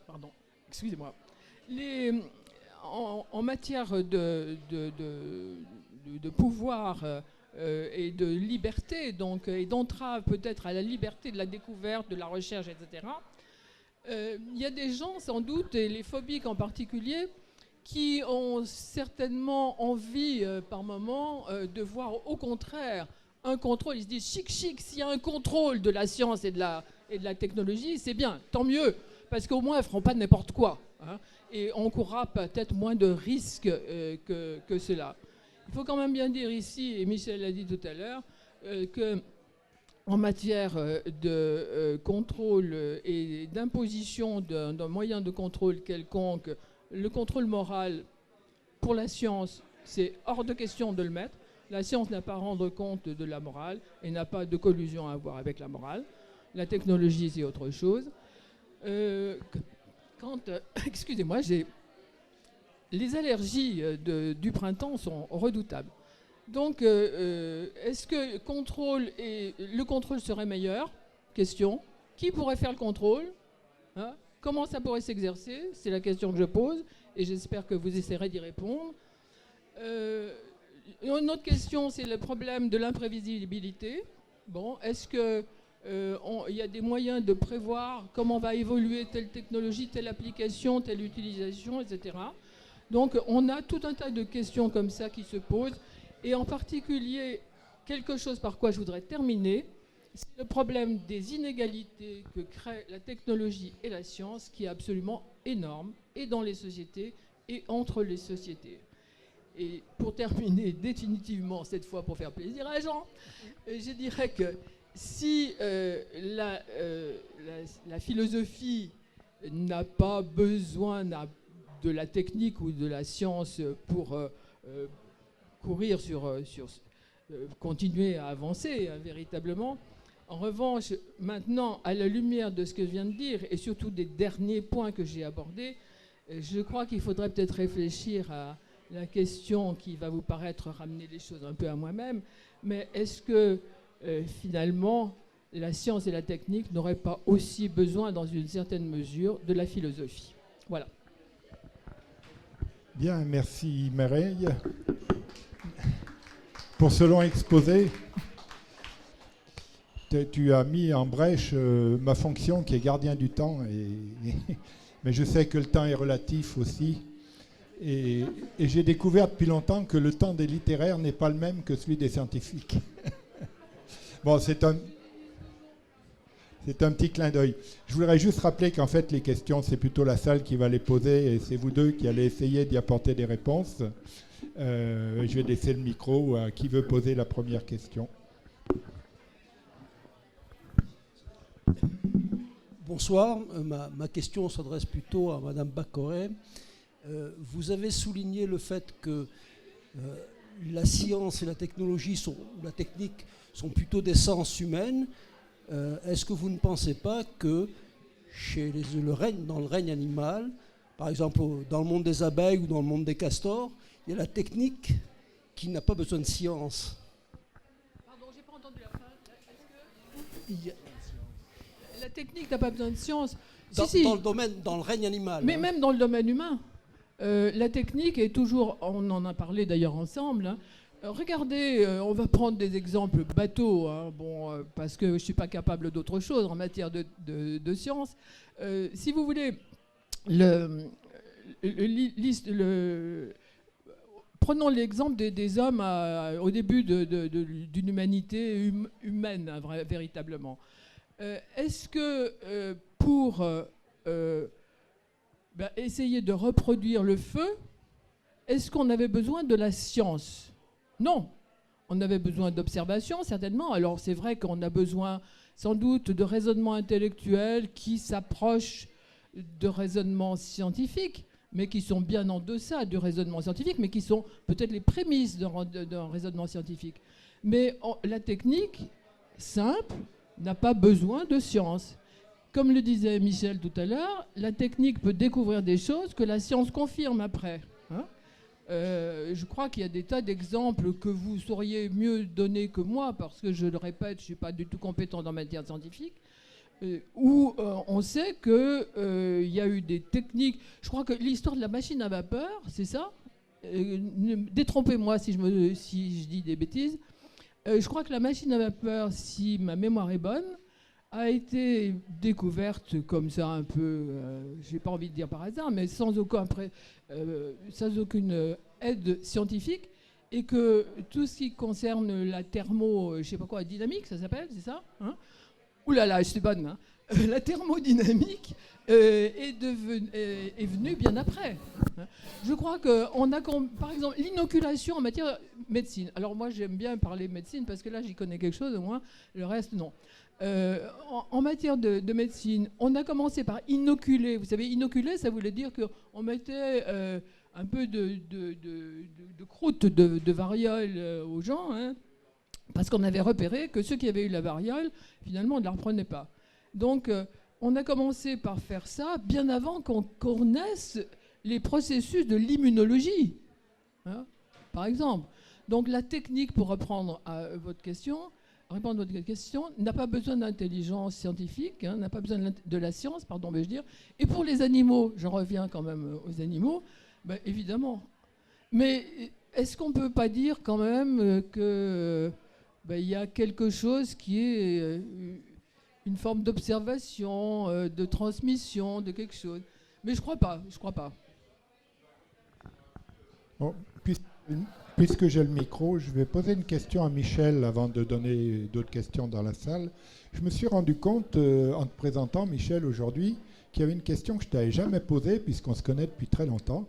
pardon, excusez-moi, en matière de pouvoir et de liberté, donc, et d'entrave peut-être à la liberté de la découverte, de la recherche, etc., il y a des gens, sans doute, et les phobiques en particulier, qui ont certainement envie, par moment, de voir au contraire un contrôle. Ils se disent chic, s'il y a un contrôle de la science et de la technologie, c'est bien, tant mieux, parce qu'au moins, elles ne feront pas n'importe quoi. Hein, et on courra peut-être moins de risques que cela. Il faut quand même bien dire ici, et Michel l'a dit tout à l'heure, que en matière de contrôle et d'imposition d'un moyen de contrôle quelconque, le contrôle moral pour la science, c'est hors de question de le mettre. La science n'a pas à rendre compte de la morale et n'a pas de collusion à avoir avec la morale. La technologie, c'est autre chose. Excusez-moi, les allergies du printemps sont redoutables. Donc, est-ce que le contrôle serait meilleur? Question. Qui pourrait faire le contrôle? Hein? Comment ça pourrait s'exercer? C'est la question que je pose et j'espère que vous essaierez d'y répondre. Une autre question, c'est le problème de l'imprévisibilité. Bon, est-ce qu'il y a des moyens de prévoir comment va évoluer telle technologie, telle application, telle utilisation, etc. Donc, on a tout un tas de questions comme ça qui se posent. Et en particulier, quelque chose par quoi je voudrais terminer, c'est le problème des inégalités que crée la technologie et la science, qui est absolument énorme, et dans les sociétés, et entre les sociétés. Et pour terminer définitivement, cette fois pour faire plaisir à Jean, je dirais que si la philosophie n'a pas besoin de la technique ou de la science pour courir continuer à avancer véritablement. En revanche, maintenant, à la lumière de ce que je viens de dire, et surtout des derniers points que j'ai abordés, je crois qu'il faudrait peut-être réfléchir à la question qui va vous paraître ramener les choses un peu à moi-même, mais est-ce que finalement, la science et la technique n'auraient pas aussi besoin, dans une certaine mesure, de la philosophie? Voilà. Bien, merci Mireille pour ce long exposé. Tu as mis en brèche ma fonction qui est gardien du temps, mais je sais que le temps est relatif aussi. Et j'ai découvert depuis longtemps que le temps des littéraires n'est pas le même que celui des scientifiques. Bon, c'est un petit clin d'œil. Je voudrais juste rappeler qu'en fait, les questions, c'est plutôt la salle qui va les poser et c'est vous deux qui allez essayer d'y apporter des réponses. Je vais laisser le micro à qui veut poser la première question. Bonsoir. Ma question s'adresse plutôt à Madame Bacoré. Vous avez souligné le fait que la science et la technologie la technique sont plutôt d'essence humaine. Est-ce que vous ne pensez pas que dans le règne animal, par exemple dans le monde des abeilles ou dans le monde des castors, il y a la technique qui n'a pas besoin de science? Pardon, j'ai pas entendu la fin. Est-ce que la technique n'a pas besoin de science? Dans le règne animal. Mais même dans le domaine humain. La technique est toujours, on en a parlé d'ailleurs ensemble, hein. Regardez, on va prendre des exemples bateaux, hein, parce que je ne suis pas capable d'autre chose en matière de science. Si vous voulez, prenons l'exemple des hommes au début d'une humanité humaine, hein, véritablement. Est-ce que pour essayer de reproduire le feu, est-ce qu'on avait besoin de la science? Non. On avait besoin d'observation, certainement. Alors c'est vrai qu'on a besoin sans doute de raisonnement intellectuel qui s'approche de raisonnement scientifique, mais qui sont bien en deçà du raisonnement scientifique, mais qui sont peut-être les prémices d'un raisonnement scientifique. Mais la technique simple n'a pas besoin de science. Comme le disait Michel tout à l'heure, la technique peut découvrir des choses que la science confirme après. Hein, je crois qu'il y a des tas d'exemples que vous sauriez mieux donner que moi, parce que je le répète, je ne suis pas du tout compétent dans la matière scientifique, où on sait qu'il y a eu des techniques. Je crois que l'histoire de la machine à vapeur, c'est ça. Détrompez-moi si je dis des bêtises. Je crois que la machine à vapeur, si ma mémoire est bonne, a été découverte comme ça un peu, j'ai pas envie de dire par hasard, mais sans aucune aide scientifique, et que tout ce qui concerne la je sais pas quoi, dynamique, ça s'appelle, c'est ça, hein? Ouh là là, je suis bonne, hein. La thermodynamique est venue bien après. Je crois qu'on a, par exemple, l'inoculation en matière de médecine. Alors moi, j'aime bien parler médecine parce que là, j'y connais quelque chose, au moins, le reste, non. En matière de médecine, on a commencé par inoculer. Vous savez, inoculer, ça voulait dire qu'on mettait un peu de croûte de variole aux gens, hein, parce qu'on avait repéré que ceux qui avaient eu la variole, finalement, on ne la reprenait pas. Donc, on a commencé par faire ça bien avant qu'on connaisse les processus de l'immunologie, hein, par exemple. Donc, la technique, pour répondre à votre question, n'a pas besoin d'intelligence scientifique, hein, n'a pas besoin de la science, pardon, vais-je dire. Et pour les animaux, j'en reviens quand même aux animaux, ben, évidemment. Mais est-ce qu'on ne peut pas dire quand même que il y a quelque chose qui est une forme d'observation, de transmission, de quelque chose? Mais je crois pas. Bon, puisque j'ai le micro, je vais poser une question à Michel avant de donner d'autres questions dans la salle. Je me suis rendu compte, en te présentant, Michel, aujourd'hui, qu'il y avait une question que je ne t'avais jamais posée, puisqu'on se connaît depuis très longtemps.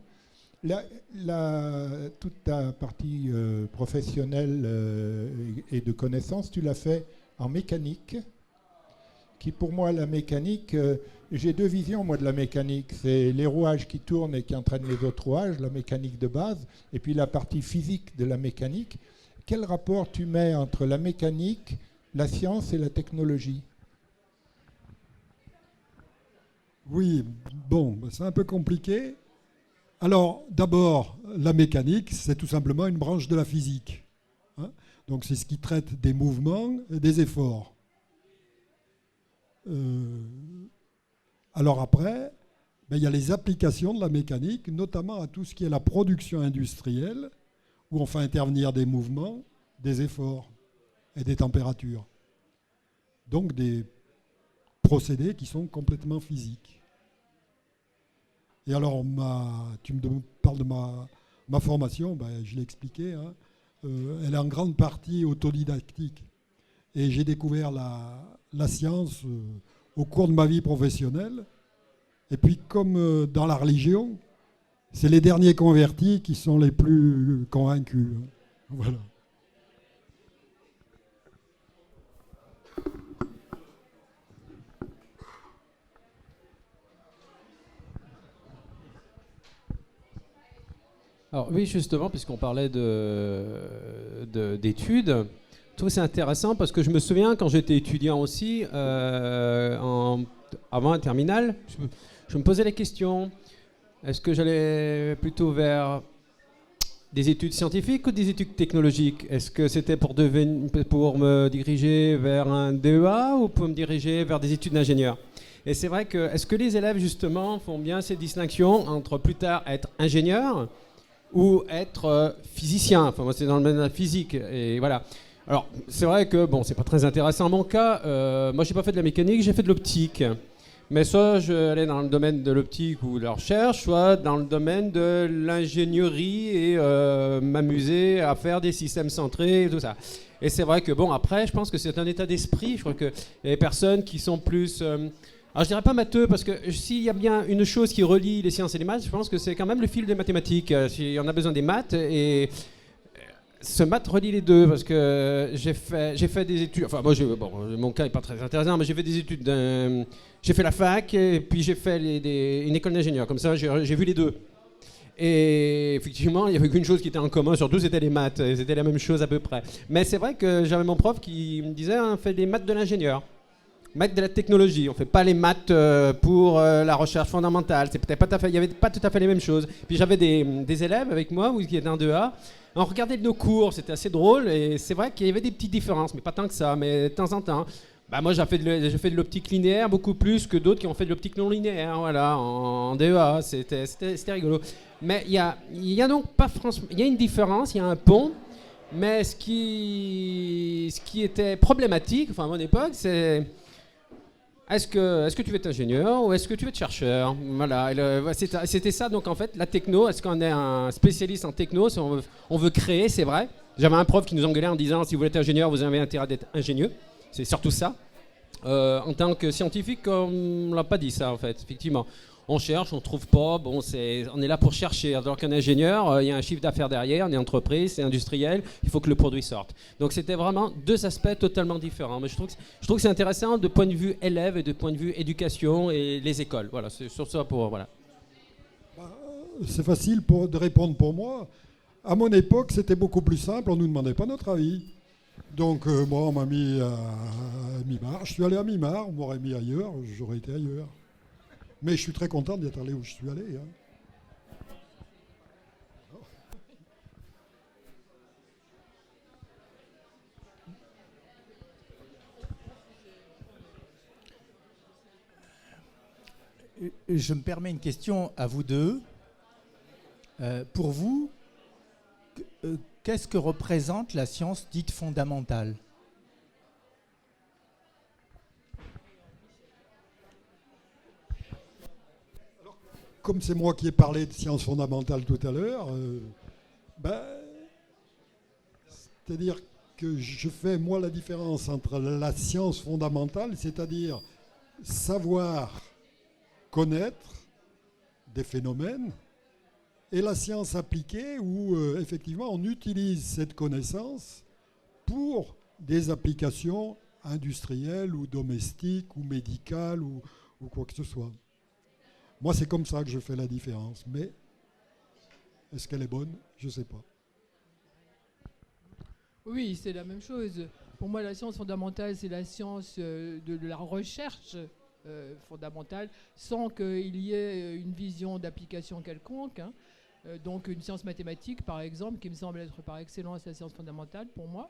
Toute ta partie professionnelle et de connaissances, tu l'as fait en mécanique, qui pour moi, la mécanique, j'ai deux visions moi de la mécanique. C'est les rouages qui tournent et qui entraînent les autres rouages, la mécanique de base, et puis la partie physique de la mécanique. Quel rapport tu mets entre la mécanique, la science et la technologie? Oui, bon, c'est un peu compliqué. Alors, d'abord, la mécanique, c'est tout simplement une branche de la physique, hein. Donc, c'est ce qui traite des mouvements et des efforts. Alors après, il y a les applications de la mécanique, notamment à tout ce qui est la production industrielle, où on fait intervenir des mouvements, des efforts et des températures. Donc, des procédés qui sont complètement physiques. Et alors, tu me parles de ma formation, je l'ai expliqué, hein, elle est en grande partie autodidactique. Et j'ai découvert la science au cours de ma vie professionnelle. Et puis, comme dans la religion, c'est les derniers convertis qui sont les plus convaincus, hein. Voilà. Alors oui, justement, puisqu'on parlait d'études, je trouve que c'est intéressant parce que je me souviens quand j'étais étudiant aussi, avant un terminal, je me posais la question, est-ce que j'allais plutôt vers des études scientifiques ou des études technologiques? Est-ce que c'était pour me diriger vers un DEA ou pour me diriger vers des études d'ingénieur? Et c'est vrai que, est-ce que les élèves justement font bien ces distinctions entre plus tard être ingénieur ou être physicien? Enfin, moi, c'est dans le domaine de la physique. Et voilà. Alors, c'est vrai que, bon, c'est pas très intéressant en mon cas. Moi, j'ai pas fait de la mécanique, j'ai fait de l'optique. Mais soit je allais dans le domaine de l'optique ou de la recherche, soit dans le domaine de l'ingénierie et m'amuser à faire des systèmes centrés et tout ça. Et c'est vrai que, bon, après, je pense que c'est un état d'esprit. Je crois que les personnes qui sont plus... alors je dirais pas matheux, parce que s'il y a bien une chose qui relie les sciences et les maths, je pense que c'est quand même le fil des mathématiques. On a besoin des maths, et ce maths relie les deux, parce que j'ai fait des études, enfin moi, mon cas n'est pas très intéressant, mais j'ai fait des études, j'ai fait la fac, et puis j'ai fait une école d'ingénieur, comme ça j'ai vu les deux. Et effectivement, il n'y avait qu'une chose qui était en commun, surtout c'était les maths, et c'était la même chose à peu près. Mais c'est vrai que j'avais mon prof qui me disait, hein, fais les maths de l'ingénieur. Maths de la technologie, on ne fait pas les maths pour la recherche fondamentale. Il n'y avait pas tout à fait les mêmes choses. Puis j'avais des élèves avec moi qui étaient en 2A. On regardait nos cours, c'était assez drôle. Et c'est vrai qu'il y avait des petites différences, mais pas tant que ça. Mais de temps en temps, Bah moi j'ai fait de l'optique linéaire beaucoup plus que d'autres qui ont fait de l'optique non linéaire, voilà, en DEA, c'était rigolo. Mais il y a donc pas franchement, il y a une différence, il y a un pont, mais ce qui était problématique, enfin à mon époque, c'est est-ce que tu veux être ingénieur ou est-ce que tu veux être chercheur? Voilà, c'était ça donc en fait, la techno, est-ce qu'on est un spécialiste en techno, si on veut créer, c'est vrai. J'avais un prof qui nous engueulait en disant si vous voulez être ingénieur, vous avez intérêt d'être ingénieux. C'est surtout ça. En tant que scientifique, on ne l'a pas dit ça en fait, effectivement. On cherche, on ne trouve pas, bon, on est là pour chercher. Alors qu'un ingénieur, il y a un chiffre d'affaires derrière, on est entreprise, c'est industriel, il faut que le produit sorte. Donc c'était vraiment deux aspects totalement différents. Mais je trouve que c'est intéressant de point de vue élève et de point de vue éducation et les écoles. Voilà, c'est sur ça pour... Voilà. C'est facile de répondre pour moi. À mon époque, c'était beaucoup plus simple, on ne nous demandait pas notre avis. Donc moi, on m'a mis à Mimar. Je suis allé à Mimar, on m'aurait mis ailleurs, j'aurais été ailleurs. Mais je suis très content d'être allé où je suis allé. Hein. Je me permets une question à vous deux. Pour vous, qu'est-ce que représente la science dite fondamentale ? Comme c'est moi qui ai parlé de science fondamentale tout à l'heure, c'est-à-dire que je fais moi la différence entre la science fondamentale, c'est-à-dire savoir connaître des phénomènes, et la science appliquée où effectivement on utilise cette connaissance pour des applications industrielles ou domestiques ou médicales ou quoi que ce soit. Moi, c'est comme ça que je fais la différence. Mais est-ce qu'elle est bonne? Je ne sais pas. Oui, c'est la même chose. Pour moi, la science fondamentale, c'est la science de la recherche fondamentale, sans qu'il y ait une vision d'application quelconque. Hein. Donc, une science mathématique, par exemple, qui me semble être par excellence la science fondamentale pour moi.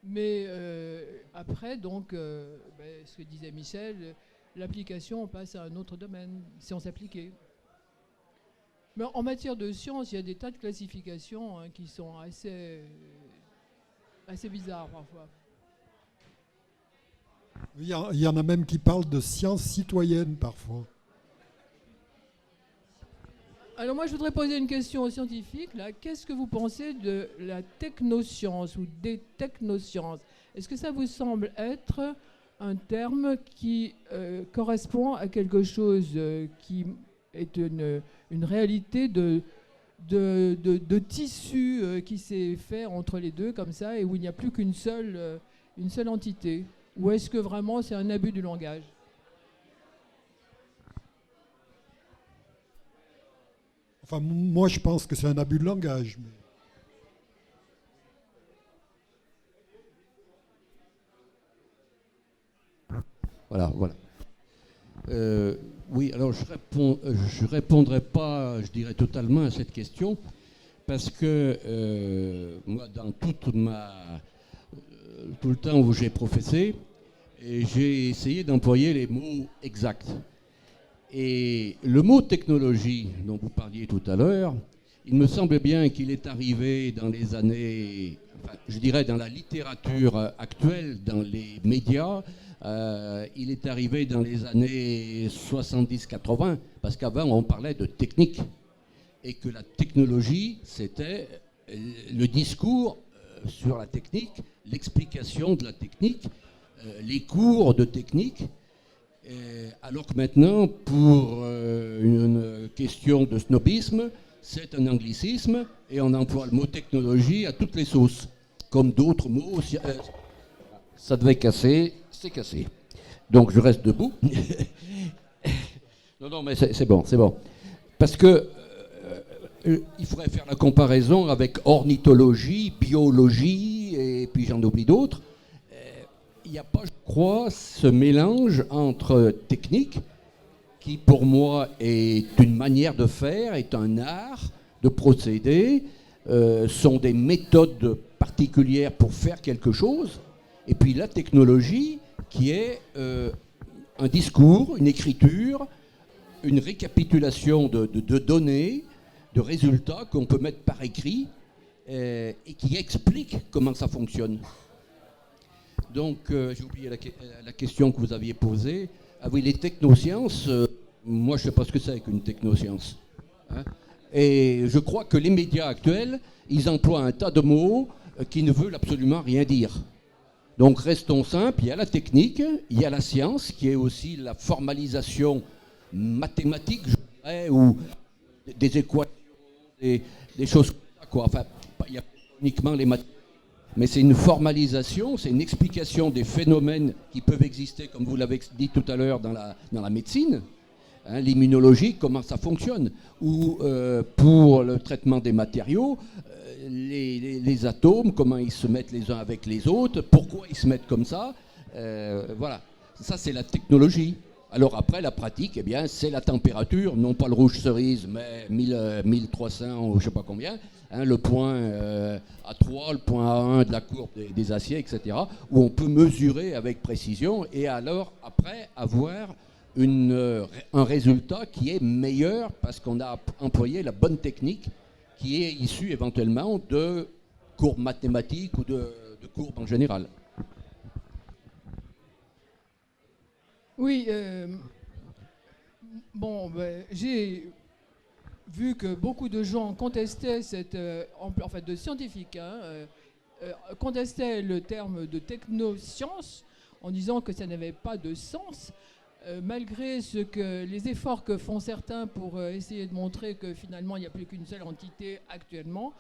Mais après, donc, ce que disait Michel, l'application, on passe à un autre domaine, science appliquée. Mais en matière de science, il y a des tas de classifications qui sont assez bizarres parfois. Il y en a même qui parlent de science citoyenne parfois. Alors moi, je voudrais poser une question aux scientifiques. Là. Qu'est-ce que vous pensez de la technoscience ou des technosciences? Est-ce que ça vous semble être un terme qui correspond à quelque chose qui est une réalité de tissu qui s'est fait entre les deux comme ça et où il n'y a plus qu'une seule entité? Ou est-ce que vraiment c'est un abus du langage? Enfin, moi je pense que c'est un abus de langage. Mais... Voilà. Oui, alors je répondrai pas, je dirais totalement à cette question, parce que moi, dans tout le temps où j'ai professé, j'ai essayé d'employer les mots exacts. Et le mot technologie dont vous parliez tout à l'heure, il me semble bien qu'il est arrivé dans les années, enfin, je dirais dans la littérature actuelle, dans les médias, il est arrivé dans les années 70-80, parce qu'avant on parlait de technique, et que la technologie, c'était le discours sur la technique, l'explication de la technique, les cours de technique, alors que maintenant, pour une question de snobisme, c'est un anglicisme, et on emploie le mot technologie à toutes les sauces, comme d'autres mots. Ça devait casser. C'est cassé. Donc je reste debout. Non, mais c'est bon. Parce que il faudrait faire la comparaison avec ornithologie, biologie, et puis j'en oublie d'autres. Il n'y a pas, je crois, ce mélange entre technique, qui pour moi est une manière de faire, est un art de procéder, sont des méthodes particulières pour faire quelque chose, et puis la technologie, qui est un discours, une écriture, une récapitulation de données, de résultats qu'on peut mettre par écrit et qui explique comment ça fonctionne. Donc, j'ai oublié la question que vous aviez posée. Ah oui, les technosciences, moi je ne sais pas ce que c'est qu'une technoscience. Hein. Et je crois que les médias actuels, ils emploient un tas de mots qui ne veulent absolument rien dire. Donc restons simples, il y a la technique, il y a la science, qui est aussi la formalisation mathématique, je dirais, ou des équations, des choses comme ça, quoi. Enfin, il n'y a pas uniquement les mathématiques, mais c'est une formalisation, c'est une explication des phénomènes qui peuvent exister, comme vous l'avez dit tout à l'heure, dans la médecine, hein, l'immunologie, comment ça fonctionne, ou pour le traitement des matériaux, les atomes, comment ils se mettent les uns avec les autres, pourquoi ils se mettent comme ça, voilà. Ça, c'est la technologie. Alors après, la pratique, eh bien, c'est la température, non pas le rouge cerise, mais 1300 ou je ne sais pas combien, hein, le point A3, le point A1 de la courbe des aciers, etc., où on peut mesurer avec précision et alors après avoir un résultat qui est meilleur parce qu'on a employé la bonne technique qui est issue éventuellement de courbes mathématiques ou de courbes en général. Oui, bon, ben, j'ai vu que beaucoup de gens contestaient en fait de scientifiques, hein, contestaient le terme de technoscience en disant que ça n'avait pas de sens, malgré les efforts que font certains pour essayer de montrer que finalement il n'y a plus qu'une seule entité actuellement.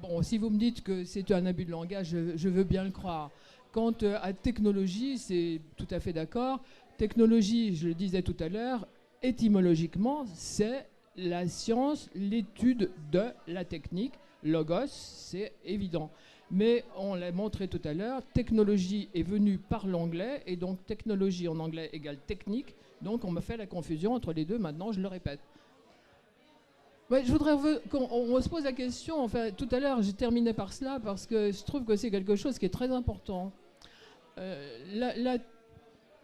Bon, si vous me dites que c'est un abus de langage, je veux bien le croire. Quant à technologie, c'est tout à fait d'accord. Technologie, je le disais tout à l'heure, étymologiquement, c'est la science, l'étude de la technique. Logos, c'est évident. Mais on l'a montré tout à l'heure, technologie est venue par l'anglais, et donc technologie en anglais égale technique. Donc on me fait la confusion entre les deux, maintenant je le répète. Ouais, je voudrais qu'on se pose la question, enfin tout à l'heure j'ai terminé par cela, parce que je trouve que c'est quelque chose qui est très important.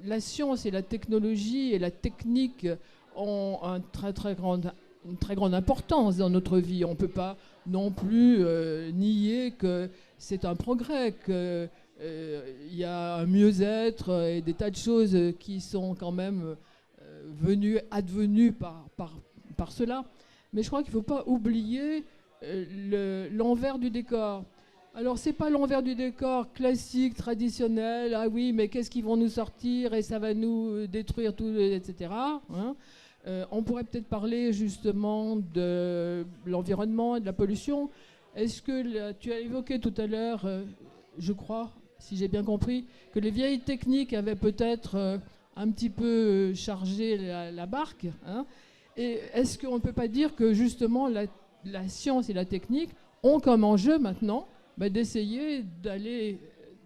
La science et la technologie et la technique ont une très grande importance dans notre vie. On ne peut pas non plus nier que c'est un progrès, qu'il y a un mieux-être et des tas de choses qui sont quand même advenues par cela. Mais je crois qu'il ne faut pas oublier l'envers du décor. Alors, ce n'est pas l'envers du décor classique, traditionnel, ah oui, mais qu'est-ce qu'ils vont nous sortir et ça va nous détruire tout, etc. Hein. On pourrait peut-être parler justement de l'environnement et de la pollution. Est-ce que tu as évoqué tout à l'heure, je crois, si j'ai bien compris, que les vieilles techniques avaient peut-être un petit peu chargé la barque, hein. Et est-ce qu'on ne peut pas dire que justement la science et la technique ont comme enjeu maintenant d'essayer d'aller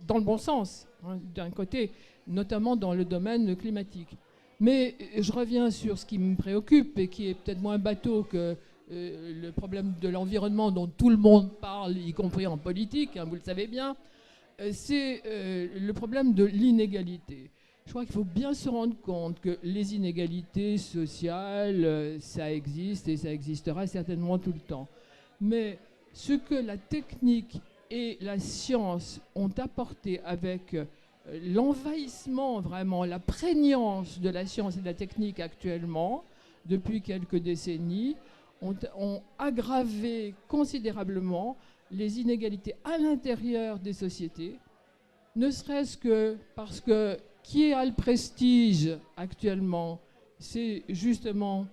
dans le bon sens, hein, d'un côté, notamment dans le domaine climatique. Mais je reviens sur ce qui me préoccupe et qui est peut-être moins bateau que le problème de l'environnement dont tout le monde parle, y compris en politique, hein, vous le savez bien, c'est le problème de l'inégalité. Je crois qu'il faut bien se rendre compte que les inégalités sociales, ça existe et ça existera certainement tout le temps. Mais ce que la technique et la science ont apporté avec l'envahissement, vraiment, la prégnance de la science et de la technique actuellement, depuis quelques décennies, ont aggravé considérablement les inégalités à l'intérieur des sociétés, ne serait-ce que parce que qui a le prestige actuellement, c'est justement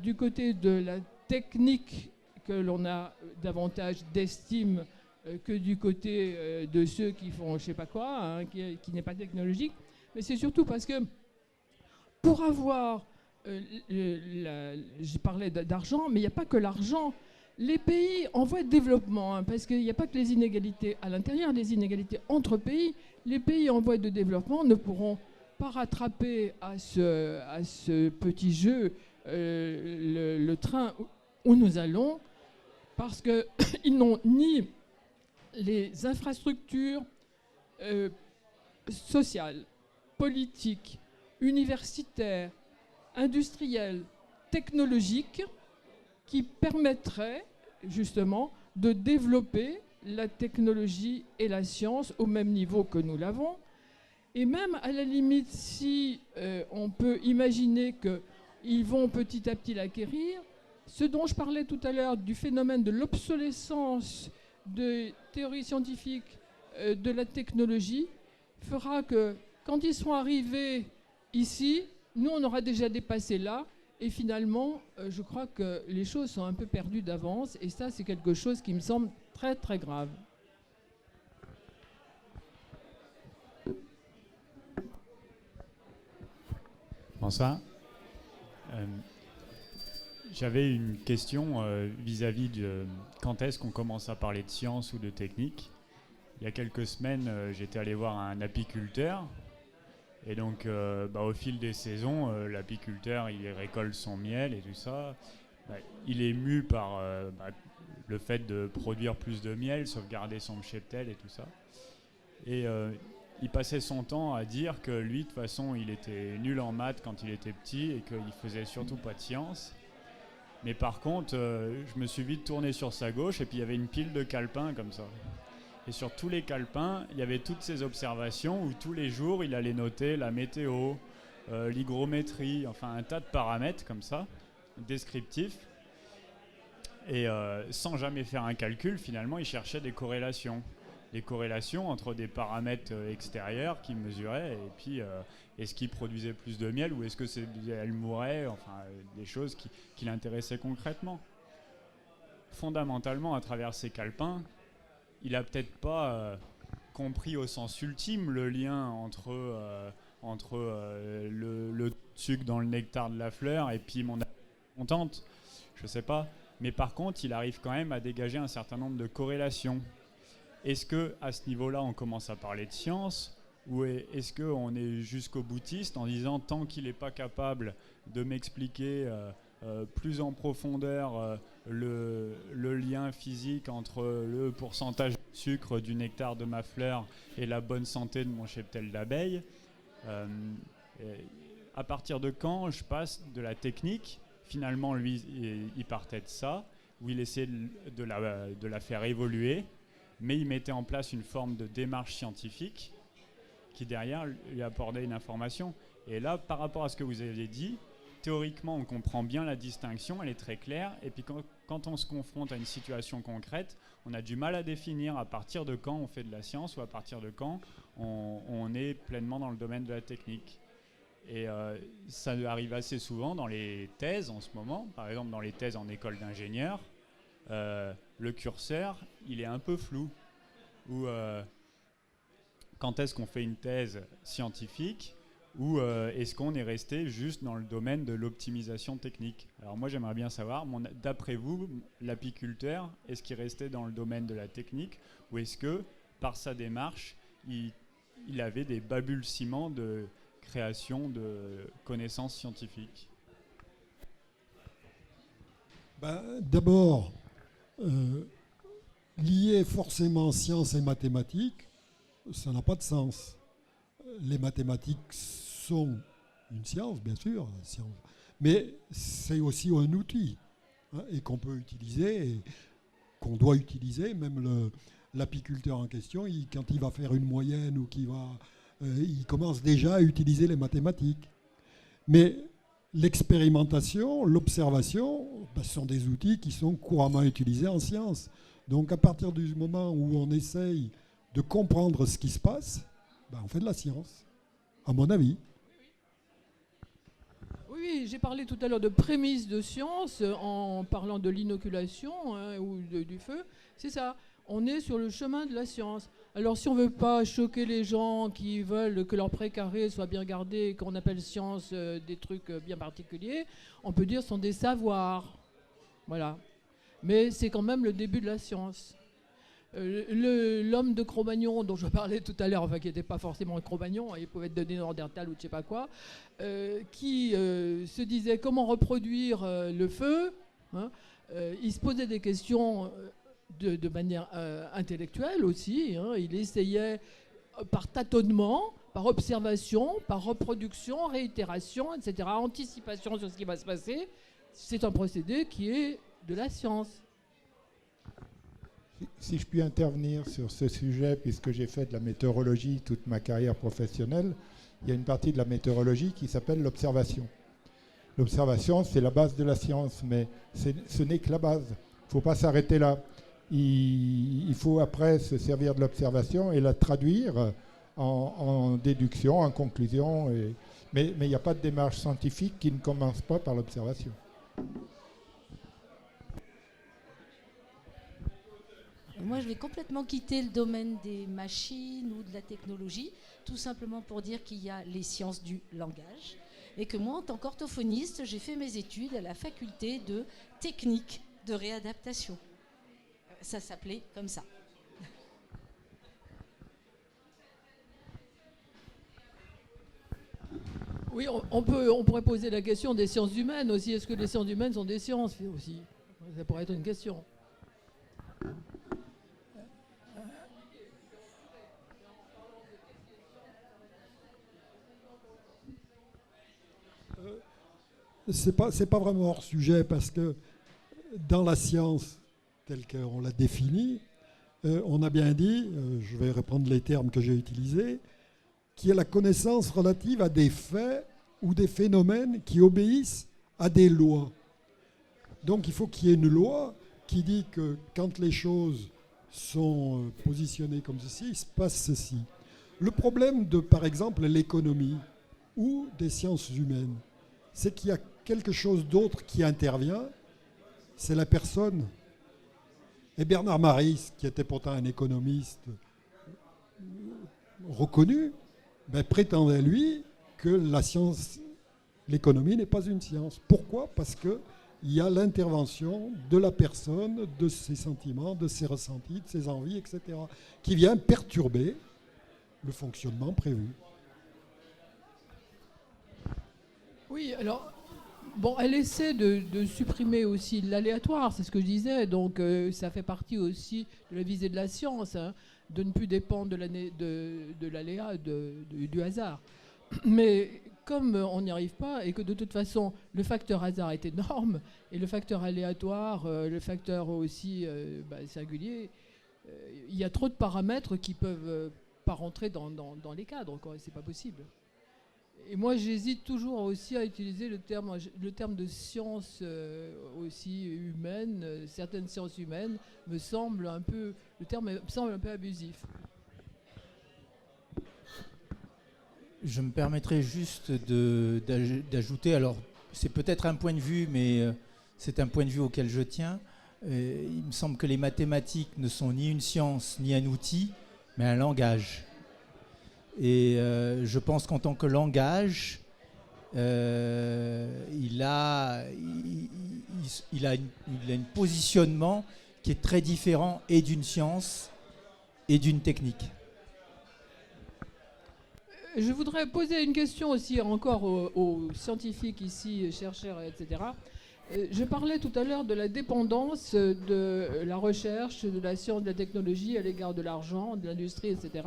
du côté de la technique que l'on a davantage d'estime que du côté de ceux qui font je ne sais pas quoi, hein, qui n'est pas technologique. Mais c'est surtout parce que pour avoir, je parlais d'argent, mais il n'y a pas que l'argent. Les pays en voie de développement, hein, parce qu'il n'y a pas que les inégalités à l'intérieur, les inégalités entre pays. Les pays en voie de développement ne pourront pas rattraper à ce petit jeu le train où nous allons, parce qu'ils n'ont ni les infrastructures sociale, politique, universitaire, industrielle, technologique, qui permettrait justement de développer la technologie et la science au même niveau que nous l'avons. Et même à la limite, si on peut imaginer qu'ils vont petit à petit l'acquérir, ce dont je parlais tout à l'heure du phénomène de l'obsolescence de théories scientifiques de la technologie fera que quand ils seront arrivés ici, nous on aura déjà dépassé là, et finalement je crois que les choses sont un peu perdues d'avance, et ça c'est quelque chose qui me semble très très grave. Bonsoir. J'avais une question vis-à-vis de quand est-ce qu'on commence à parler de science ou de technique. Il y a quelques semaines, j'étais allé voir un apiculteur. Et donc, au fil des saisons, l'apiculteur, il récolte son miel et tout ça. Il est mu par le fait de produire plus de miel, sauvegarder son cheptel et tout ça. Et il passait son temps à dire que lui, de toute façon, il était nul en maths quand il était petit et qu'il faisait surtout pas de science. Mais par contre, je me suis vite tourné sur sa gauche et puis il y avait une pile de calepins comme ça. Et sur tous les calepins, il y avait toutes ces observations où tous les jours, il allait noter la météo, l'hygrométrie, enfin un tas de paramètres comme ça, descriptifs. Et sans jamais faire un calcul, finalement, il cherchait des corrélations. Des corrélations entre des paramètres extérieurs qui mesuraient et puis est-ce qu'il produisait plus de miel ou est-ce que elle mourait, enfin des choses qui l'intéressaient concrètement. Fondamentalement, à travers ces calepins, il n'a peut-être pas compris au sens ultime le lien entre le sucre dans le nectar de la fleur et puis mon contente, je ne sais pas. Mais par contre, il arrive quand même à dégager un certain nombre de corrélations. Est-ce qu'à ce niveau-là, on commence à parler de science ou est-ce qu'on est jusqu'au boutiste en disant tant qu'il n'est pas capable de m'expliquer plus en profondeur le lien physique entre le pourcentage de sucre du nectar de ma fleur et la bonne santé de mon cheptel d'abeilles, à partir de quand je passe de la technique, finalement lui il partait de ça, où il essayait de la faire évoluer, mais il mettait en place une forme de démarche scientifique qui derrière lui apportait une information. Et là, par rapport à ce que vous avez dit, théoriquement, on comprend bien la distinction, elle est très claire, et puis quand on se confronte à une situation concrète, on a du mal à définir à partir de quand on fait de la science ou à partir de quand on est pleinement dans le domaine de la technique. Et ça arrive assez souvent dans les thèses en ce moment, par exemple dans les thèses en école d'ingénieur, le curseur, il est un peu flou. Ou quand est-ce qu'on fait une thèse scientifique ou est-ce qu'on est resté juste dans le domaine de l'optimisation technique? Alors moi j'aimerais bien savoir, d'après vous, l'apiculteur, est-ce qu'il restait dans le domaine de la technique ou est-ce que par sa démarche, il avait des balbutiements de création de connaissances scientifiques? D'abord, lier forcément sciences et mathématiques, ça n'a pas de sens. Les mathématiques sont une science, bien sûr, mais c'est aussi un outil et qu'on peut utiliser, et qu'on doit utiliser. Même l'apiculteur en question, quand il va faire une moyenne ou il commence déjà à utiliser les mathématiques. Mais l'expérimentation, l'observation, sont des outils qui sont couramment utilisés en science. Donc à partir du moment où on essaye de comprendre ce qui se passe, on fait de la science, à mon avis. Oui, j'ai parlé tout à l'heure de prémices de science en parlant de l'inoculation ou du feu. C'est ça, on est sur le chemin de la science. Alors si on ne veut pas choquer les gens qui veulent que leur précaré soit bien gardé, qu'on appelle science des trucs bien particuliers, on peut dire que ce sont des savoirs. Voilà. Mais c'est quand même le début de la science. L'homme de Cro-Magnon dont je parlais tout à l'heure, enfin qui n'était pas forcément un Cro-Magnon, il pouvait être de Néandertal ou je ne sais pas quoi, qui se disait comment reproduire le feu, il se posait des questions de manière intellectuelle aussi, il essayait par tâtonnement, par observation, par reproduction, réitération, etc., anticipation sur ce qui va se passer. C'est un procédé qui est de la science. Si je puis intervenir sur ce sujet, puisque j'ai fait de la météorologie toute ma carrière professionnelle, il y a une partie de la météorologie qui s'appelle l'observation. L'observation, c'est la base de la science, mais ce n'est que la base. Il ne faut pas s'arrêter là. Il faut après se servir de l'observation et la traduire en déduction, en conclusion. Mais il n'y a pas de démarche scientifique qui ne commence pas par l'observation. Moi, je vais complètement quitter le domaine des machines ou de la technologie, tout simplement pour dire qu'il y a les sciences du langage et que moi, en tant qu'orthophoniste, j'ai fait mes études à la faculté de technique de réadaptation. Ça s'appelait comme ça. Oui, on pourrait poser la question des sciences humaines aussi. Est-ce que les sciences humaines sont des sciences aussi? Ça pourrait être une question. C'est pas vraiment hors sujet parce que dans la science telle qu'on l'a définie, on a bien dit, je vais reprendre les termes que j'ai utilisés, qui est la connaissance relative à des faits ou des phénomènes qui obéissent à des lois. Donc il faut qu'il y ait une loi qui dit que quand les choses sont positionnées comme ceci, il se passe ceci. Le problème de, par exemple, l'économie ou des sciences humaines, c'est qu'il y a quelque chose d'autre qui intervient, c'est la personne. Et Bernard Maris, qui était pourtant un économiste reconnu, prétendait, lui, que la science, l'économie n'est pas une science. Pourquoi? Parce qu'il y a l'intervention de la personne, de ses sentiments, de ses ressentis, de ses envies, etc., qui vient perturber le fonctionnement prévu. Oui, alors, bon, elle essaie de supprimer aussi l'aléatoire, c'est ce que je disais, donc ça fait partie aussi de la visée de la science, hein, de ne plus dépendre de l'aléa, du hasard. Mais comme on n'y arrive pas et que de toute façon le facteur hasard est énorme et le facteur aléatoire, le facteur aussi singulier, il y a trop de paramètres qui peuvent pas rentrer dans les cadres, quoi. C'est pas possible. Et moi, j'hésite toujours aussi à utiliser le terme de science aussi humaine. Certaines sciences humaines le terme me semble un peu abusif. Je me permettrai juste d'ajouter, alors c'est peut-être un point de vue, mais c'est un point de vue auquel je tiens. Il me semble que les mathématiques ne sont ni une science ni un outil, mais un langage. Et je pense qu'en tant que langage, il a un positionnement qui est très différent et d'une science et d'une technique. Je voudrais poser une question aussi encore aux scientifiques ici, chercheurs, etc. Je parlais tout à l'heure de la dépendance de la recherche, de la science, de la technologie à l'égard de l'argent, de l'industrie, etc.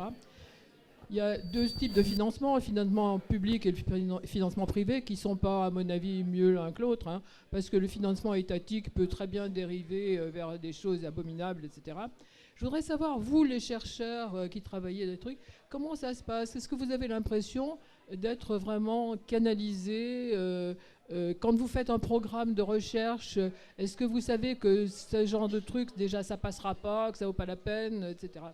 Il y a deux types de financement, le financement public et le financement privé, qui ne sont pas, à mon avis, mieux l'un que l'autre, hein, parce que le financement étatique peut très bien dériver vers des choses abominables, etc. Je voudrais savoir, vous, les chercheurs qui travaillez des trucs, comment ça se passe? Est-ce que vous avez l'impression d'être vraiment canalisé quand vous faites un programme de recherche? Est-ce que vous savez que ce genre de trucs, déjà, ça passera pas, que ça vaut pas la peine, etc.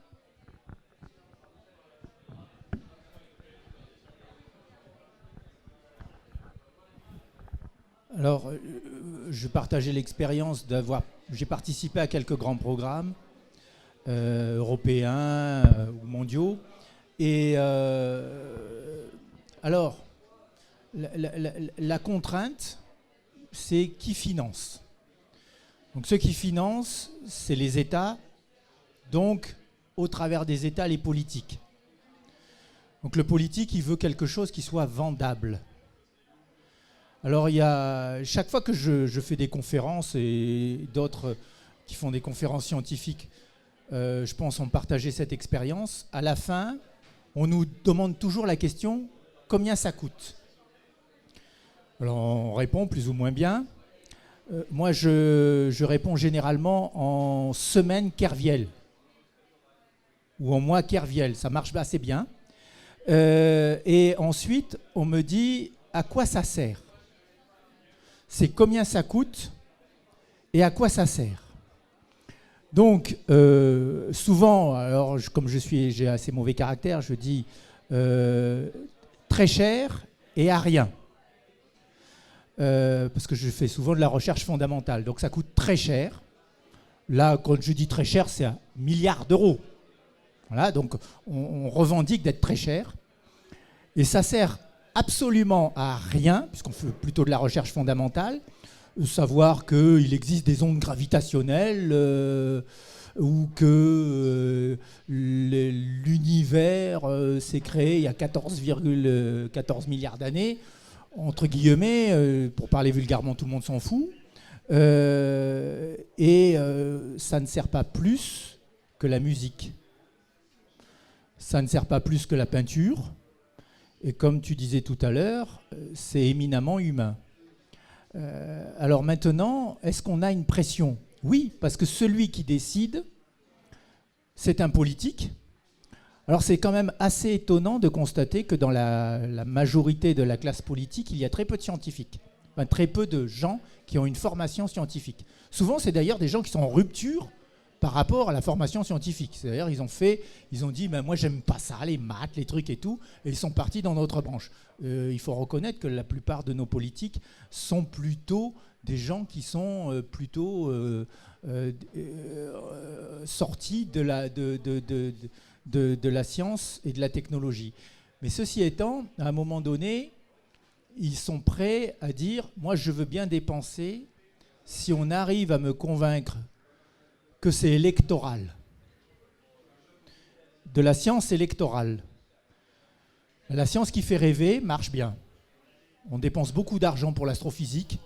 Alors, je partageais l'expérience j'ai participé à quelques grands programmes européens ou mondiaux. Et alors, la contrainte, c'est qui finance. Donc, ceux qui financent, c'est les États, donc au travers des États, les politiques. Donc, le politique, il veut quelque chose qui soit vendable. Alors, chaque fois que je fais des conférences et d'autres qui font des conférences scientifiques, je pense ont partagé cette expérience. À la fin, on nous demande toujours la question « Combien ça coûte ?» Alors on répond plus ou moins bien. Moi, je réponds généralement en semaine Kerviel ou en mois Kerviel. Ça marche assez bien. Et ensuite, on me dit à quoi ça sert. C'est combien ça coûte et à quoi ça sert. Donc, souvent, alors comme j'ai assez mauvais caractère, je dis très cher et à rien. Parce que je fais souvent de la recherche fondamentale. Donc ça coûte très cher. Là, quand je dis très cher, c'est 1 milliard d'euros. Voilà, donc on revendique d'être très cher. Et ça sert absolument à rien, puisqu'on fait plutôt de la recherche fondamentale, savoir qu'il existe des ondes gravitationnelles ou que l'univers s'est créé il y a 14,14 milliards d'années. Entre guillemets, pour parler vulgairement, tout le monde s'en fout. Et ça ne sert pas plus que la musique. Ça ne sert pas plus que la peinture. Et comme tu disais tout à l'heure, c'est éminemment humain. Alors maintenant, est-ce qu'on a une pression ? Oui, parce que celui qui décide, c'est un politique. Alors c'est quand même assez étonnant de constater que dans la majorité de la classe politique, il y a très peu de scientifiques. Enfin, très peu de gens qui ont une formation scientifique. Souvent, c'est d'ailleurs des gens qui sont en rupture par rapport à la formation scientifique. C'est-à-dire, ils ont dit, moi, j'aime pas ça, les maths, les trucs et tout, et ils sont partis dans notre branche. Il faut reconnaître que la plupart de nos politiques sont plutôt des gens qui sont plutôt sortis de la science et de la technologie. Mais ceci étant, à un moment donné, ils sont prêts à dire « Moi, je veux bien dépenser si on arrive à me convaincre que c'est électoral. » De la science électorale. La science qui fait rêver marche bien. On dépense beaucoup d'argent pour l'astrophysique,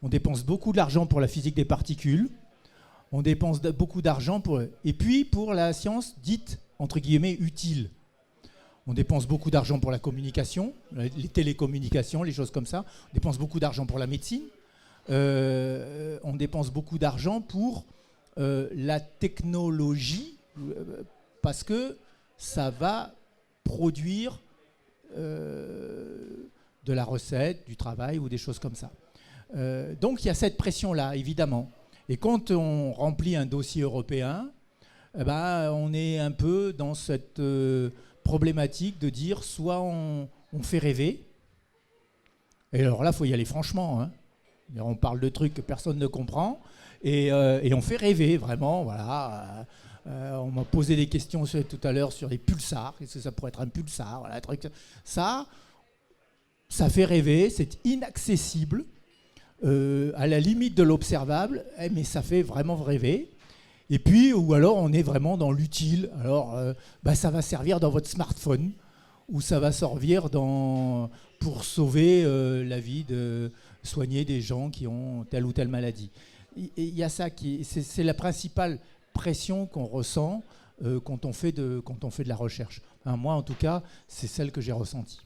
on dépense beaucoup d'argent pour la physique des particules, on dépense beaucoup d'argent pour... Et puis pour la science dite entre guillemets utile. On dépense beaucoup d'argent pour la communication, les télécommunications, les choses comme ça. On dépense beaucoup d'argent pour la médecine. On dépense beaucoup d'argent pour la technologie parce que ça va produire de la recette, du travail ou des choses comme ça. Donc il y a cette pression-là, évidemment. Et quand on remplit un dossier européen, on est un peu dans cette problématique de dire soit on fait rêver, et alors là, il faut y aller franchement. Hein. On parle de trucs que personne ne comprend, et on fait rêver, vraiment. Voilà. On m'a posé des questions tout à l'heure sur les pulsars. Qu'est-ce que ça pourrait être un pulsar, voilà, truc. Ça fait rêver, c'est inaccessible, à la limite de l'observable, mais ça fait vraiment rêver. Et puis, ou alors on est vraiment dans l'utile. Alors, ça va servir dans votre smartphone, ou ça va servir pour sauver la vie, soigner des gens qui ont telle ou telle maladie. Il y a ça c'est la principale pression qu'on ressent quand on fait de la recherche. Enfin, moi, en tout cas, c'est celle que j'ai ressentie.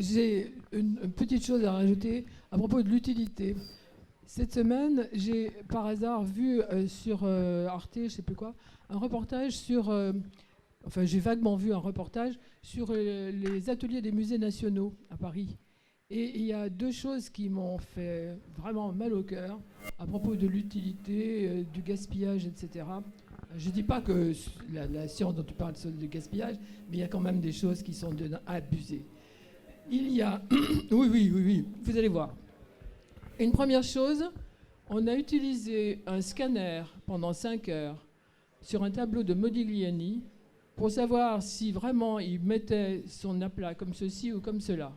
J'ai une petite chose à rajouter à propos de l'utilité. Cette semaine, j'ai par hasard vu sur Arte, je ne sais plus quoi, un reportage sur... j'ai vaguement vu un reportage sur les ateliers des musées nationaux à Paris. Et il y a deux choses qui m'ont fait vraiment mal au cœur à propos de l'utilité, du gaspillage, etc. Je ne dis pas que la science dont tu parles, c'est du gaspillage, mais il y a quand même des choses qui sont abusées. Il y a... oui, vous allez voir. Une première chose, on a utilisé un scanner pendant 5 heures sur un tableau de Modigliani pour savoir si vraiment il mettait son aplat comme ceci ou comme cela.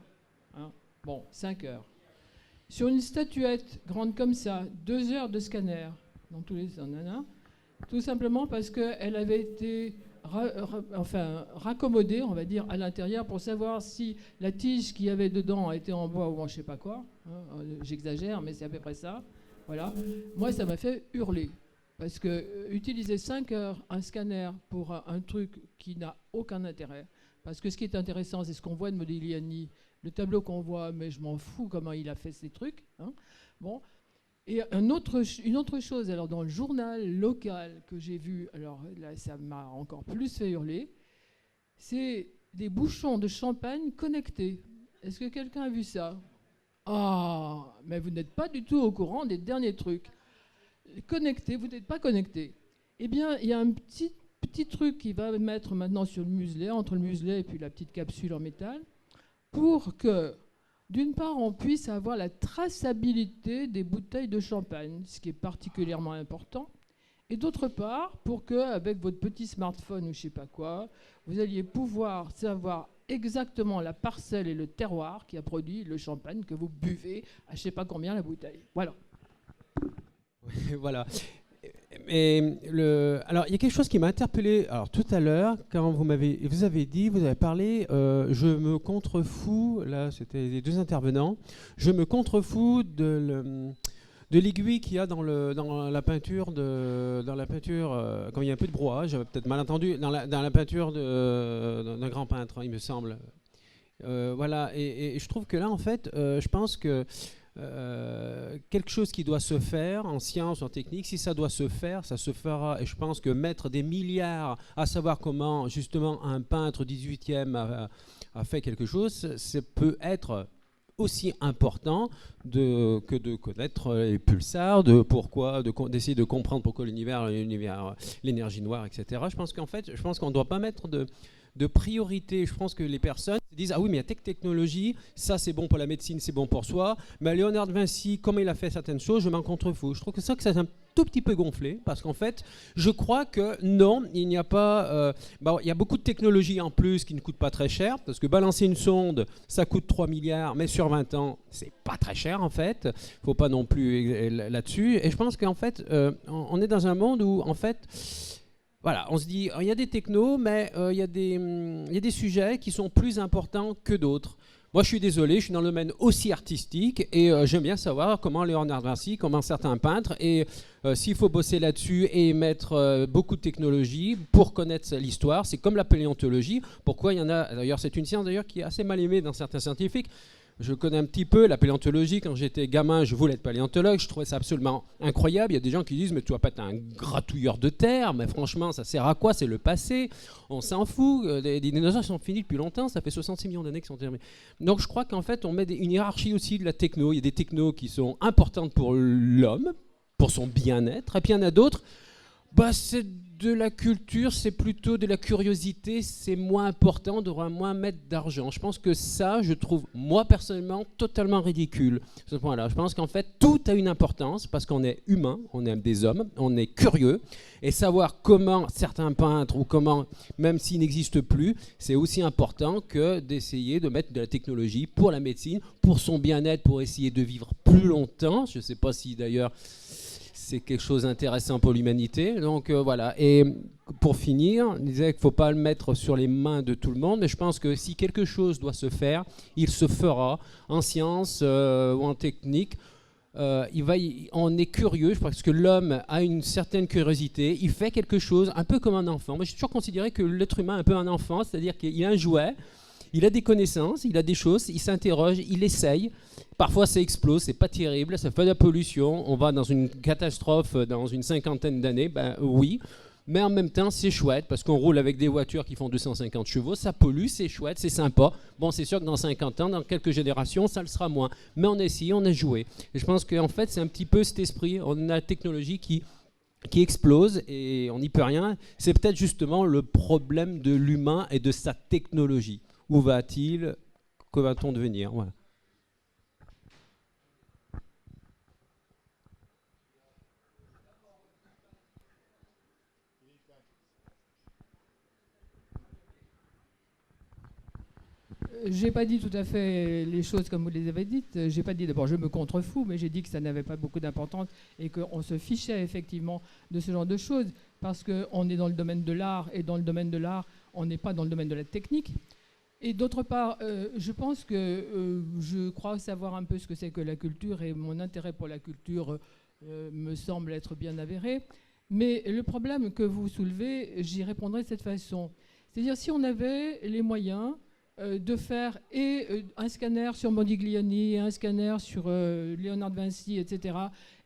Hein? Bon, 5 heures. Sur une statuette grande comme ça, 2 heures de scanner, dans tous les sens, tout simplement parce qu'elle avait été... raccommodé, on va dire, à l'intérieur pour savoir si la tige qu'il y avait dedans était en bois ou en je sais pas quoi. Hein, j'exagère, mais c'est à peu près ça. Voilà. Moi, ça m'a fait hurler. Parce que utiliser 5 heures un scanner pour un truc qui n'a aucun intérêt, parce que ce qui est intéressant, c'est ce qu'on voit de Modigliani, le tableau qu'on voit, mais je m'en fous comment il a fait ces trucs. Hein. Bon. Et une autre chose, alors dans le journal local que j'ai vu, alors là ça m'a encore plus fait hurler, c'est des bouchons de champagne connectés. Est-ce que quelqu'un a vu ça? Ah, mais vous n'êtes pas du tout au courant des derniers trucs. Connecté, vous n'êtes pas connecté. Eh bien, il y a un petit truc qui va mettre maintenant sur le muselet, entre le muselet et puis la petite capsule en métal, pour que, d'une part, on puisse avoir la traçabilité des bouteilles de champagne, ce qui est particulièrement important, et d'autre part, pour que, avec votre petit smartphone ou je ne sais pas quoi, vous alliez pouvoir savoir exactement la parcelle et le terroir qui a produit le champagne que vous buvez à je ne sais pas combien la bouteille. Voilà. Voilà. Alors, il y a quelque chose qui m'a interpellé tout à l'heure, quand vous avez parlé, je me contrefous, là c'était les deux intervenants, je me contrefous de l'aiguille qu'il y a dans la peinture, quand il y a un peu de brouhaha, j'avais peut-être mal entendu, dans la peinture d'un grand peintre, il me semble. Voilà, et je trouve que là, en fait, je pense que quelque chose qui doit se faire en science, en technique, si ça doit se faire, ça se fera. Et je pense que mettre des milliards à savoir comment, justement, un peintre 18e a fait quelque chose, ça peut être aussi important que de connaître les pulsars, d'essayer de comprendre pourquoi l'univers, l'énergie noire, etc. Je pense qu'on ne doit pas mettre de priorité. Je pense que les personnes se disent « Ah oui, mais il y a telle technologie, ça c'est bon pour la médecine, c'est bon pour soi. Mais Léonard de Vinci, comme il a fait certaines choses, je m'en contrefous. » Je trouve que c'est un tout petit peu gonflé, parce qu'en fait, je crois que non, il n'y a pas... il y a beaucoup de technologies en plus qui ne coûtent pas très cher, parce que balancer une sonde, ça coûte 3 milliards, mais sur 20 ans, c'est pas très cher en fait. Il ne faut pas non plus là-dessus. Et je pense qu'en fait, on est dans un monde où, en fait... Voilà, on se dit, il y a des technos, mais il y a des sujets qui sont plus importants que d'autres. Moi, je suis désolé, je suis dans le domaine aussi artistique et j'aime bien savoir comment Léonard de Vinci, comment certains peintres, et s'il faut bosser là-dessus et mettre beaucoup de technologie pour connaître l'histoire, c'est comme la paléontologie. Pourquoi il y en a, d'ailleurs, c'est une science d'ailleurs qui est assez mal aimée dans certains scientifiques. Je connais un petit peu la paléontologie. Quand j'étais gamin, je voulais être paléontologue. Je trouvais ça absolument incroyable. Il y a des gens qui disent « Mais tu vas pas être un gratouilleur de terre. » Mais franchement, ça sert à quoi? C'est le passé. On s'en fout. Les dinosaures sont finis depuis longtemps. Ça fait 66 millions d'années qu'ils sont terminés. Donc je crois qu'en fait, on met une hiérarchie aussi de la techno. Il y a des technos qui sont importantes pour l'homme, pour son bien-être. Et puis il y en a d'autres. C'est de la culture, c'est plutôt de la curiosité, c'est moins important, on devrait moins mettre d'argent. Je pense que ça, je trouve, moi personnellement, totalement ridicule, ce point-là. Je pense qu'en fait, tout a une importance, parce qu'on est humain, on est des hommes, on est curieux, et savoir comment certains peintres, ou comment, même s'ils n'existent plus, c'est aussi important que d'essayer de mettre de la technologie pour la médecine, pour son bien-être, pour essayer de vivre plus longtemps. Je ne sais pas si d'ailleurs... c'est quelque chose d'intéressant pour l'humanité. Donc voilà. Et pour finir, on disait qu'il ne faut pas le mettre sur les mains de tout le monde, mais je pense que si quelque chose doit se faire, il se fera en science ou en technique. On est curieux, parce que l'homme a une certaine curiosité, il fait quelque chose un peu comme un enfant. Moi, j'ai toujours considéré que l'être humain est un peu un enfant, c'est-à-dire qu'il a un jouet, il a des connaissances, il a des choses, il s'interroge, il essaye. Parfois, ça explose, c'est pas terrible, ça fait de la pollution. On va dans une catastrophe dans une 50aine d'années, oui. Mais en même temps, c'est chouette, parce qu'on roule avec des voitures qui font 250 chevaux, ça pollue, c'est chouette, c'est sympa. Bon, c'est sûr que dans 50 ans, dans quelques générations, ça le sera moins. Mais on a essayé, on a joué. Et je pense qu'en fait, c'est un petit peu cet esprit. On a la technologie qui explose et on n'y peut rien. C'est peut-être justement le problème de l'humain et de sa technologie. Où va-t-il? Que va-t-on devenir? Voilà. J'ai pas dit tout à fait les choses comme vous les avez dites. J'ai pas dit, d'abord, je me contrefous, mais j'ai dit que ça n'avait pas beaucoup d'importance et qu'on se fichait effectivement de ce genre de choses parce qu'on est dans le domaine de l'art et dans le domaine de l'art, on n'est pas dans le domaine de la technique. Et d'autre part, je pense que je crois savoir un peu ce que c'est que la culture et mon intérêt pour la culture me semble être bien avéré. Mais le problème que vous soulevez, j'y répondrai de cette façon. C'est-à-dire, si on avait les moyens de faire un scanner sur Modigliani, un scanner sur Léonard de Vinci, etc.,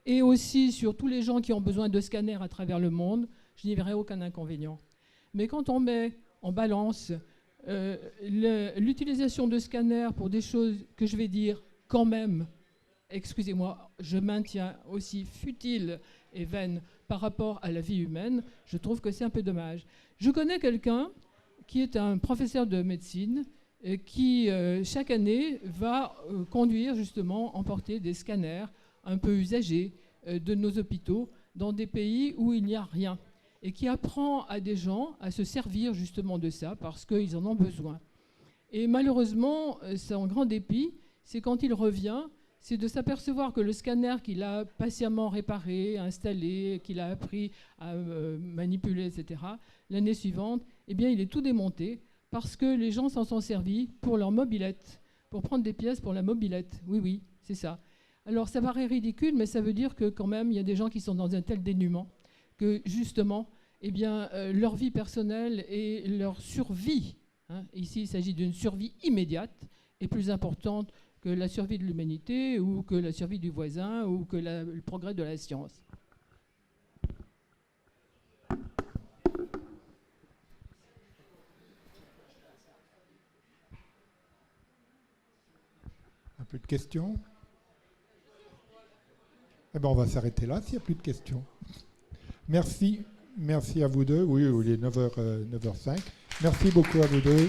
et aussi sur tous les gens qui ont besoin de scanners à travers le monde, je n'y verrais aucun inconvénient. Mais quand on met en balance l'utilisation de scanners pour des choses que je vais dire quand même, excusez-moi, je maintiens aussi futiles et vaines par rapport à la vie humaine, je trouve que c'est un peu dommage. Je connais quelqu'un qui est un professeur de médecine qui, chaque année, va conduire justement, emporter des scanners un peu usagés de nos hôpitaux dans des pays où il n'y a rien et qui apprend à des gens à se servir justement de ça parce qu'ils en ont besoin. Et malheureusement, son grand dépit, c'est quand il revient, c'est de s'apercevoir que le scanner qu'il a patiemment réparé, installé, qu'il a appris à manipuler, etc., l'année suivante, eh bien, il est tout démonté parce que les gens s'en sont servis pour leur mobilette, pour prendre des pièces pour la mobilette. Oui, oui, c'est ça. Alors, ça paraît ridicule, mais ça veut dire que quand même, il y a des gens qui sont dans un tel dénuement que, justement, eh bien, leur vie personnelle et leur survie, ici, il s'agit d'une survie immédiate, est plus importante que la survie de l'humanité ou que la survie du voisin ou que le progrès de la science. Un peu de questions? Eh ben, on va s'arrêter là s'il n'y a plus de questions. Merci à vous deux. Oui, il est 9h05. Merci beaucoup à vous deux.